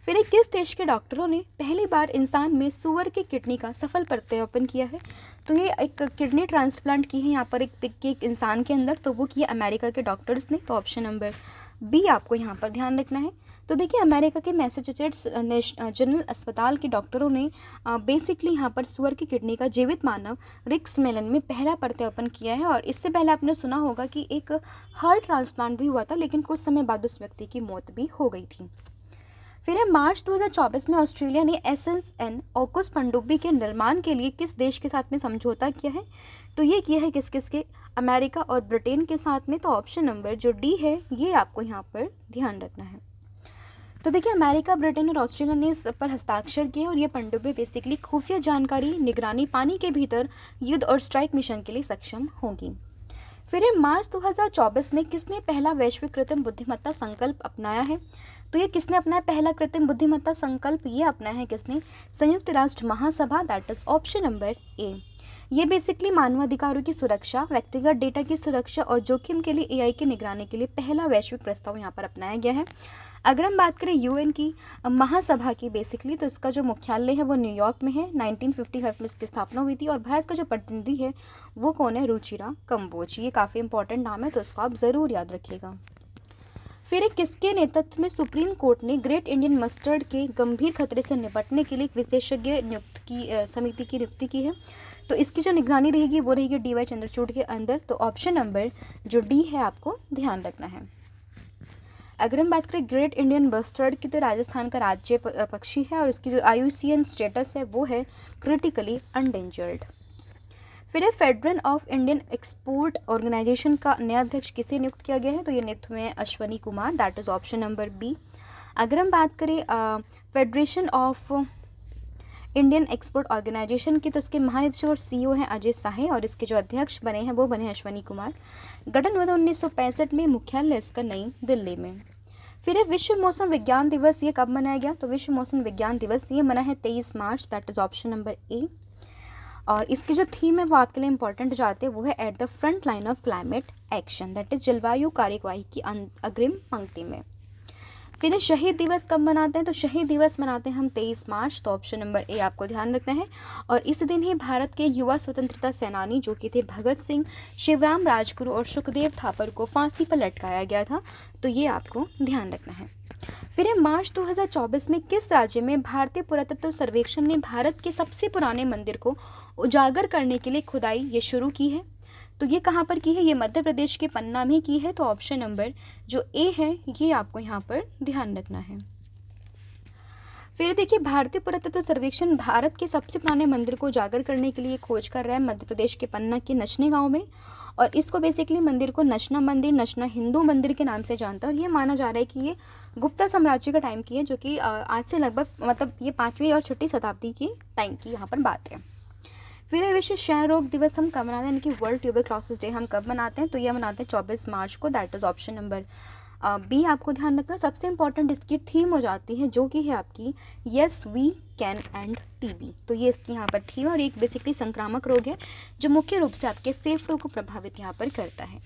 फिर किस देश के डॉक्टरों ने पहली बार इंसान में सुअर की किडनी का सफल प्रत्यारोपण किया है? तो ये एक किडनी ट्रांसप्लांट की है यहाँ पर एक इंसान के अंदर, तो वो किया अमेरिका के डॉक्टर्स ने। तो ऑप्शन नंबर बी आपको यहाँ पर ध्यान रखना है। तो देखिए अमेरिका के मैसाचुसेट्स जनरल अस्पताल के डॉक्टरों ने बेसिकली यहाँ पर सुअर की किडनी का जीवित मानव रिक्स मेलन में पहला प्रत्यारोपण किया है। और इससे पहले आपने सुना होगा कि एक हार्ट ट्रांसप्लांट भी हुआ था, लेकिन कुछ समय बाद उस व्यक्ति की मौत भी हो गई थी। फिर मार्च 2024 में ऑस्ट्रेलिया ने SSN ऑकस पनडुब्बी के निर्माण के लिए किस देश के साथ में समझौता किया है? तो ये किया है किस किस के? अमेरिका और ब्रिटेन के साथ में। तो ऑप्शन नंबर जो डी है ये आपको यहाँ पर ध्यान रखना है। तो देखिए अमेरिका, ब्रिटेन और ऑस्ट्रेलिया ने इस पर हस्ताक्षर किए, और ये पनडुब्बी बेसिकली खुफिया जानकारी, निगरानी, पानी के भीतर युद्ध और स्ट्राइक मिशन के लिए सक्षम होंगी। फिर मार्च 2024 में किसने पहला वैश्विक कृत्रिम बुद्धिमत्ता संकल्प अपनाया है? तो ये किसने अपनाया पहला कृत्रिम बुद्धिमत्ता संकल्प? ये अपनाया है किसने? संयुक्त राष्ट्र महासभा। That is option number A. ये बेसिकली मानवाधिकारों की सुरक्षा, व्यक्तिगत डेटा की सुरक्षा और जोखिम के लिए एआई की निगरानी के लिए पहला वैश्विक प्रस्ताव यहाँ पर अपनाया गया है। अगर हम बात करें यूएन की महासभा की बेसिकली, तो इसका जो मुख्यालय है वो न्यूयॉर्क में है। 1955 में इसकी स्थापना हुई थी और भारत का जो प्रतिनिधि है वो कौन है? रुचिरा कंबोज। ये काफ़ी इंपॉर्टेंट नाम है, तो इसको आप ज़रूर याद रखिएगा। फिर एक किसके नेतृत्व में सुप्रीम कोर्ट ने ग्रेट इंडियन मस्टर्ड के गंभीर खतरे से निपटने के लिए एक विशेषज्ञ समिति की नियुक्ति की है? तो इसकी जो निगरानी रहेगी वो रहेगी DY चंद्रचूड़ के अंदर। तो ऑप्शन नंबर जो डी है आपको ध्यान रखना है। अगर हम बात करें ग्रेट इंडियन मस्टर्ड की, तो राजस्थान का राज्य पक्षी है और इसकी जो IUCN स्टेटस है वो है क्रिटिकली अनडेंजर्ड। फिर है federal of Indian export organisation का नया अध्यक्ष किसे नियुक्त किया गया है? तो ये नियुक्त हुए हैं Ashwani Kumar, that is option number B. अगर हम बात करें federation of Indian export organisation की, तो इसके महानिदेशक और CEO हैं अजय साहे और इसके जो अध्यक्ष बने हैं वो बने अश्वनी कुमार। गठन हुआ था 1965 में, मुख्यालय इसका नई दिल्ली में। फिर है विश्व मौसम विज्ञान दिवस, ये कब मनाया गया? तो विश्व मौसम विज्ञान दिवस ये मना है 23 March, that is option number A. और इसकी जो थीम है वो आपके लिए इंपॉर्टेंट जाते हैं, वो है at the front line of climate action, that is जलवायु कार्यवाही की अग्रिम पंक्ति में। फिर शहीद दिवस कब मनाते हैं? तो शहीद दिवस मनाते हैं हम 23 मार्च, तो ऑप्शन नंबर ए आपको ध्यान रखना है। और इस दिन ही भारत के युवा स्वतंत्रता सेनानी जो कि थे भगत सिंह, शिवराम राजगुरु और सुखदेव थापर को फांसी पर लटकाया गया था, तो ये आपको ध्यान रखना है। फिर मार्च 2024 में किस राज्य में भारतीय पुरातत्व सर्वेक्षण ने भारत के सबसे पुराने मंदिर को उजागर करने के लिए खुदाई ये शुरू की है? तो ये कहाँ पर की है? ये मध्य प्रदेश के पन्ना में की है, तो ऑप्शन नंबर जो ए है ये आपको यहाँ पर ध्यान रखना है। फिर देखिए भारतीय पुरातत्व सर्वेक्षण भारत के सबसे पुराने मंदिर को उजागर करने के लिए खोज कर रहा है मध्य प्रदेश के पन्ना के नचने गांव में, और इसको बेसिकली मंदिर को नचना मंदिर, नचना हिंदू मंदिर के नाम से जानता है। और ये माना जा रहा है कि ये गुप्ता साम्राज्य का टाइम की है, जो कि आज से लगभग मतलब ये 5वीं और 6वीं शताब्दी की टाइम की यहाँ पर बात है। फिर विश्व क्षय रोग दिवस हम कब मनाते हैं, यानी कि वर्ल्ड ट्यूबरक्लोसिस डे हम कब मनाते हैं? तो यह मनाते हैं 24 मार्च को, that is option number B आपको ध्यान रखना। सबसे इंपॉर्टेंट इसकी थीम हो जाती है जो कि है आपकी yes we can end TB, तो ये इसकी यहाँ पर थीम, और एक बेसिकली संक्रामक रोग है जो मुख्य रूप से आपके फेफड़ों को प्रभावित यहाँ पर करता है।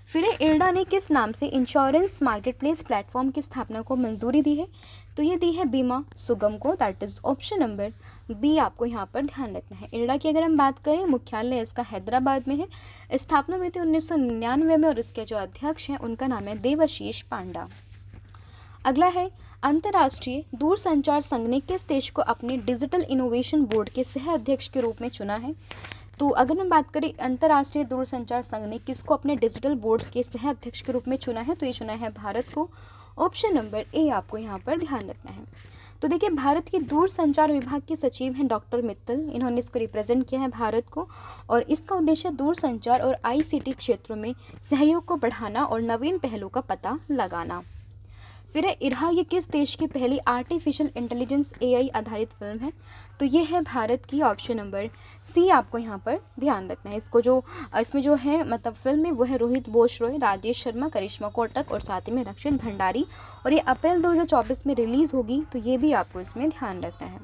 फिर इल्डा ने किस नाम से इंश्योरेंस मार्केटप्लेस प्लेटफॉर्म की स्थापना को मंजूरी दी है? तो ये दी है बीमा सुगम को, that is option number B आपको यहाँ पर ध्यान रखना है। इल्डा की अगर हम बात करें, मुख्यालय इसका हैदराबाद में है। स्थापना हुई थी 1999 में और इसके जो अध्यक्ष हैं उनका नाम है देवाशीष पांडा। अगला है अंतर्राष्ट्रीय दूरसंचार संघ ने किस देश को अपने डिजिटल इनोवेशन बोर्ड के सह अध्यक्ष के रूप में चुना है? तो अगर हम बात करें अंतर्राष्ट्रीय दूरसंचार संघ ने किसको अपने डिजिटल बोर्ड के सह अध्यक्ष के रूप में चुना है? तो ये चुना है भारत को, ऑप्शन नंबर ए आपको यहाँ पर ध्यान रखना है। तो देखिए भारत के दूरसंचार विभाग के सचिव हैं डॉक्टर मित्तल, इन्होंने इसको रिप्रेजेंट किया है भारत को, और इसका उद्देश्य दूरसंचार और ICT क्षेत्रों में सहयोग को बढ़ाना और नवीन पहलों का पता लगाना। फिर है इरहा, ये किस देश की पहली आर्टिफिशियल इंटेलिजेंस AI आधारित फिल्म है? तो ये है भारत की, ऑप्शन नंबर सी आपको यहाँ पर ध्यान रखना है। इसमें जो है मतलब फिल्म में वो है रोहित बोस-रॉय, राजेश शर्मा, करिश्मा कोटक और साथ ही में रक्षित भंडारी, और ये अप्रैल 2024 में रिलीज़ होगी, तो ये भी आपको इसमें ध्यान रखना है।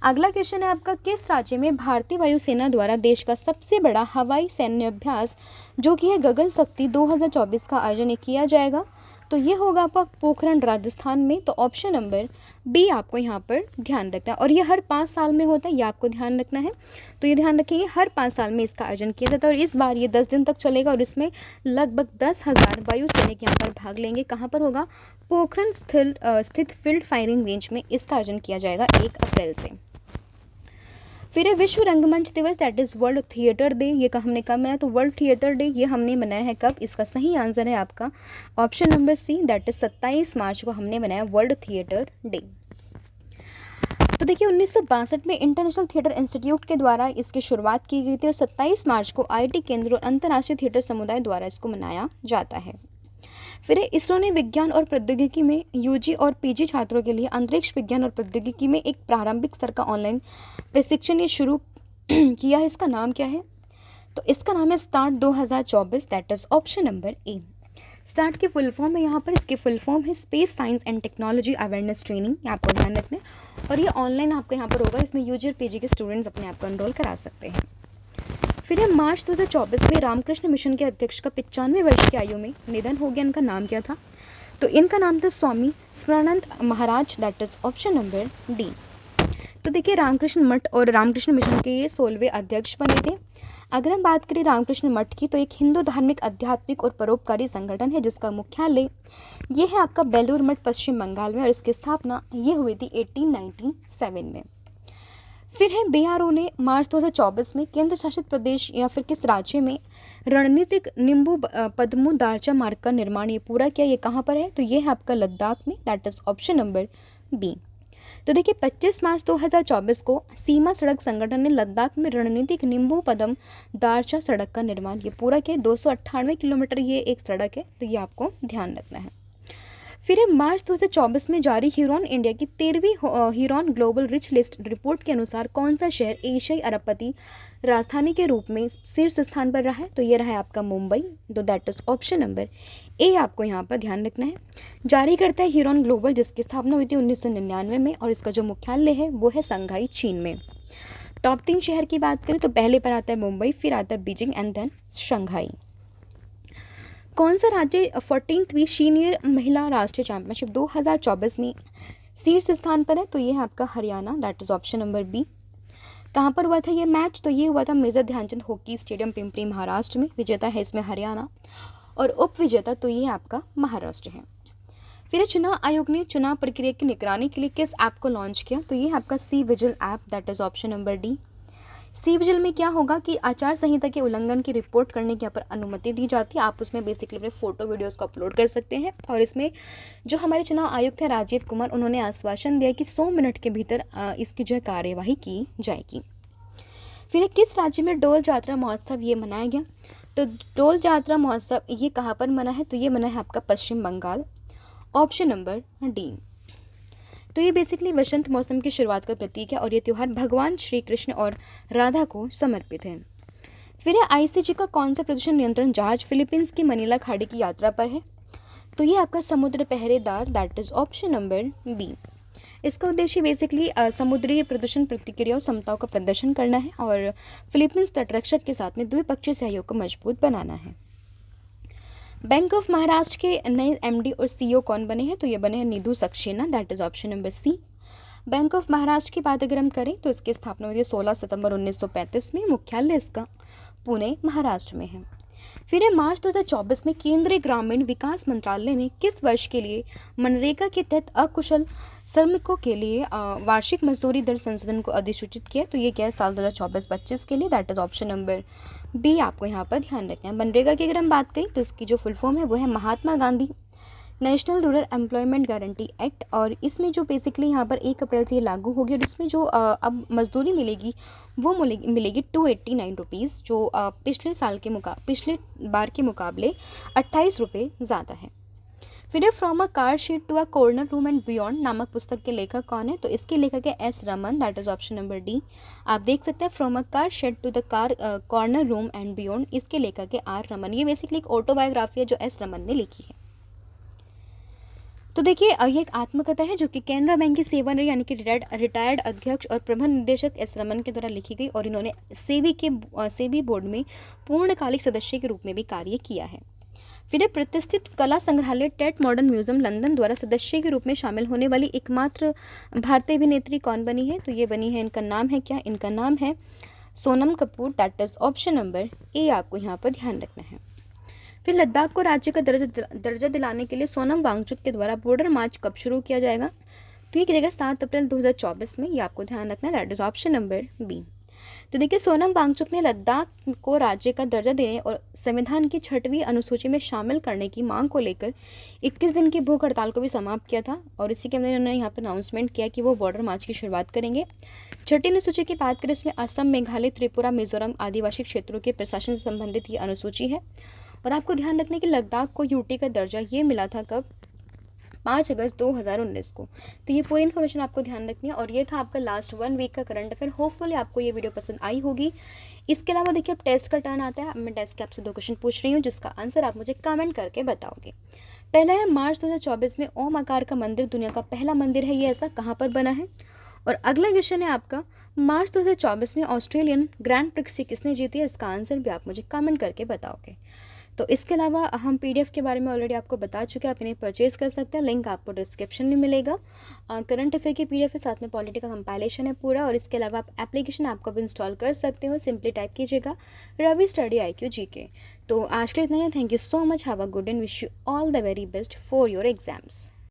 अगला क्वेश्चन है आपका, किस राज्य में भारतीय वायुसेना द्वारा देश का सबसे बड़ा हवाई सैन्य अभ्यास जो कि है गगन शक्ति 2024 का आयोजन किया जाएगा? तो ये होगा आपका पोखरण राजस्थान में, तो ऑप्शन नंबर बी आपको यहाँ पर ध्यान रखना है। और ये हर 5 साल में होता है, ये आपको ध्यान रखना है। तो ये ध्यान रखिए हर 5 साल में इसका आयोजन किया जाता है, और इस बार ये 10 दिन तक चलेगा और इसमें लगभग 10,000 वायु सैनिक यहाँ पर भाग लेंगे। कहाँ पर होगा? पोखरण स्थित फील्ड फायरिंग रेंज में इसका आयोजन किया जाएगा 1 अप्रैल से। फिर है विश्व रंगमंच दिवस, that is world theatre day, ये हमने कब मनाया? तो वर्ल्ड थिएटर डे ये हमने मनाया है कब? इसका सही आंसर है आपका option number C, that is 27 मार्च को हमने मनाया वर्ल्ड थिएटर डे। तो देखिए 1962 में इंटरनेशनल थिएटर इंस्टीट्यूट के द्वारा इसकी शुरुआत की गई थी और 27 मार्च को IIT केंद्र और अंतर्राष्ट्रीय थिएटर समुदाय द्वारा इसको मनाया जाता है। फिर इसरो ने विज्ञान और प्रौद्योगिकी में UG और PG छात्रों के लिए अंतरिक्ष विज्ञान और प्रौद्योगिकी में एक प्रारंभिक स्तर का ऑनलाइन प्रशिक्षण ये शुरू किया है। इसका नाम क्या है? तो इसका नाम है start 2024, that is option number A. Start की फुल फॉर्म है यहाँ पर, इसकी फुल फॉर्म है space science and technology awareness training, आपको ध्यान रखना है। और ये ऑनलाइन आपको यहाँ पर होगा, इसमें UG और PG के स्टूडेंट्स अपने आप को एनरोल करा सकते हैं। फिर है मार्च 2024 में रामकृष्ण मिशन के अध्यक्ष का 95 वर्ष की आयु में निधन हो गया। इनका नाम क्या था? तो इनका नाम था Swami Smaranananda Maharaj, that is option number D. तो देखिए रामकृष्ण मठ और रामकृष्ण मिशन के ये 16वें अध्यक्ष बने थे। अगर हम बात करें रामकृष्ण मठ की, तो एक हिंदू धार्मिक आध्यात्मिक और परोपकारी संगठन है जिसका मुख्यालय ये है आपका बेलूर मठ, पश्चिम बंगाल में, और इसकी स्थापना ये हुई थी 1897 में। फिर है बीआरओ ने मार्च 2024 में केंद्र शासित प्रदेश या फिर किस राज्य में रणनीतिक नींबू पदमू दारचा मार्ग का निर्माण ये पूरा किया? ये कहाँ पर है? तो ये है आपका लद्दाख में, that is option number B. तो देखिए 25 मार्च 2024 को सीमा सड़क संगठन ने लद्दाख में रणनीतिक नींबू पदम दारचा सड़क का निर्माण ये पूरा किया। 298 किलोमीटर ये एक सड़क है, तो ये आपको ध्यान रखना है। फिर मार्च 2024 में जारी ह्यूरॉन इंडिया की 13वीं Hurun global rich list report के अनुसार कौन सा शहर एशियाई अरबपति राजधानी के रूप में शीर्ष स्थान पर रहा है? तो ये रहा है आपका मुंबई, तो that is option number A आपको यहाँ पर ध्यान रखना है। जारी करता है ह्यूरॉन ग्लोबल, जिसकी स्थापना हुई थी 1999 में, और इसका जो मुख्यालय है वो है शंघाई, चीन में। टॉप 3 शहर की बात करें तो पहले पर आता है मुंबई, फिर आता है बीजिंग एंड देन शंघाई। कौन सा राज्य 14वीं सीनियर महिला राष्ट्रीय चैंपियनशिप 2024 में शीर्ष स्थान पर है? तो ये है आपका Haryana, that is option number B. कहाँ पर हुआ था ये मैच? तो ये हुआ था major Dhyan Chand hockey stadium, Pimpri, Maharashtra में। विजेता है इसमें हरियाणा और उप विजेता तो ये आपका महाराष्ट्र है। फिर चुनाव आयोग ने चुनाव प्रक्रिया की निगरानी के लिए किस ऐप को लॉन्च किया? तो ये है आपका C vigil app, that is option number D. C vigil में क्या होगा कि आचार संहिता के उल्लंघन की रिपोर्ट करने की यहाँ पर अनुमति दी जाती है। आप उसमें बेसिकली अपने फोटो वीडियोस को अपलोड कर सकते हैं, और इसमें जो हमारे चुनाव आयुक्त थे राजीव कुमार, उन्होंने आश्वासन दिया कि 100 मिनट के भीतर इसकी जो है कार्यवाही की जाएगी। फिर किस राज्य में डोल जात्रा महोत्सव ये मनाया गया? तो डोल जात्रा महोत्सव ये कहाँ पर मना है? तो ये मना है आपका पश्चिम बंगाल, ऑप्शन नंबर डी। तो ये बेसिकली वसंत मौसम की शुरुआत का प्रतीक है, और ये त्यौहार भगवान श्री कृष्ण और राधा को समर्पित है। फिर आईसीजी का कौन सा प्रदूषण नियंत्रण जहाज फिलीपींस की मनीला खाड़ी की यात्रा पर है? तो ये आपका Samudra Pehredar, that is option number B. इसका उद्देश्य बेसिकली समुद्री प्रदूषण प्रतिक्रिया और समताओं का प्रदर्शन करना है, और फिलीपींस तटरक्षक के साथ में द्विपक्षीय सहयोग को मजबूत बनाना है। बैंक ऑफ महाराष्ट्र के नए एमडी और सीईओ कौन बने हैं? तो ये बने हैं Nidhu Saxena, that is option number C. Bank of Maharashtra की बात अगर हम करें तो इसकी स्थापना हुई 16 सितंबर 1935 में। मुख्यालय इसका पुणे, महाराष्ट्र में है। फिर मार्च 2024 में केंद्रीय ग्रामीण विकास मंत्रालय ने किस वर्ष के लिए मनरेगा के तहत अकुशल श्रमिकों के लिए वार्षिक मजदूरी दर संशोधन को अधिसूचित किया? तो ये क्या है? साल 2024-25 के लिए, that is option number B आपको यहाँ पर ध्यान रखना है। मनरेगा की अगर हम बात करें तो इसकी जो फुल फॉर्म है वो है Mahatma Gandhi national rural employment guarantee act, और इसमें जो बेसिकली यहाँ पर 1 अप्रैल से ये लागू होगी, और इसमें जो अब मजदूरी मिलेगी वो मिलेगी 289 रुपीज़, जो पिछले बार के मुकाबले 28 रुपये ज़्यादा है। फिर from a car sheet to a corner room and beyond नामक पुस्तक के लेखक कौन है? तो इसके लेखक है S Raman, that is option number D. आप देख सकते हैं from a car sheet to the corner room and beyond, इसके लेखक है आर रमन। ये बेसिकली एक ऑटोबायोग्राफी है जो एस रमन ने लिखी है। तो देखिए ये एक आत्मकथा है जो कि कैनरा बैंक की सेवानिवृत्त यानी कि रिटायर्ड अध्यक्ष और प्रबंध निदेशक एस रमन के द्वारा लिखी गई, और इन्होंने सेबी बोर्ड में पूर्णकालिक सदस्य के रूप में भी कार्य किया है। फिर प्रतिष्ठित कला संग्रहालय टेट मॉडर्न म्यूजियम लंदन द्वारा सदस्य के रूप में शामिल होने वाली एकमात्र भारतीय अभिनेत्री कौन बनी है? तो ये बनी है, इनका नाम है क्या? इनका नाम है Sonam Kapoor, that is option number A आपको यहाँ पर ध्यान रखना है। फिर लद्दाख को राज्य का दर्जा दिलाने के लिए सोनम वांगचुक के द्वारा बॉर्डर मार्च कब शुरू किया जाएगा? तो ये किया 7 अप्रैल 2024 में, ये आपको ध्यान रखना है, that is option number B. तो देखिए सोनम वांगचुक ने लद्दाख को राज्य का दर्जा देने और संविधान की 6वीं अनुसूची में शामिल करने की मांग को लेकर 21 दिन की भूख हड़ताल को भी समाप्त किया था, और इसी के अंदर उन्होंने यहाँ पर अनाउंसमेंट किया कि वो बॉर्डर मार्च की शुरुआत करेंगे। 6ठी अनुसूची की बात करें, इसमें असम, मेघालय, त्रिपुरा, मिजोरम आदिवासी क्षेत्रों के प्रशासन से संबंधित ये अनुसूची है। और आपको ध्यान रखना है कि लद्दाख को यूटी का दर्जा ये मिला था कब? 5 अगस्त 2019 को। तो ये पूरी इन्फॉर्मेशन आपको ध्यान रखनी है, और ये था आपका लास्ट 1 वीक का करंट अफेयर। होपफुली आपको ये वीडियो पसंद आई होगी। इसके अलावा देखिए अब टेस्ट का टर्न आता है। अब मैं टेस्ट के आपसे 2 क्वेश्चन पूछ रही हूँ जिसका आंसर आप मुझे कमेंट करके बताओगे। पहला है मार्च 2024 में ओम आकार का मंदिर दुनिया का पहला मंदिर है, ये ऐसा कहाँ पर बना है? और अगला क्वेश्चन है आपका, मार्च 2024 में ऑस्ट्रेलियन ग्रैंड प्रिक्स किसने जीती है? इसका आंसर भी आप मुझे कमेंट करके बताओगे। तो इसके अलावा हम पीडीएफ के बारे में ऑलरेडी आपको बता चुके हैं, आप इन्हें परचेज कर सकते हैं, लिंक आपको डिस्क्रिप्शन में मिलेगा। करंट अफेयर की पीडीएफ के साथ में पॉलिटी का कंपाइलेशन है पूरा, और इसके अलावा आप एप्लीकेशन आपको भी इंस्टॉल कर सकते हो, सिंपली टाइप कीजिएगा रवि स्टडी IQ GK। तो आज के लिए इतना ही, thank you so much, have a good and wish you all the very best for your exams.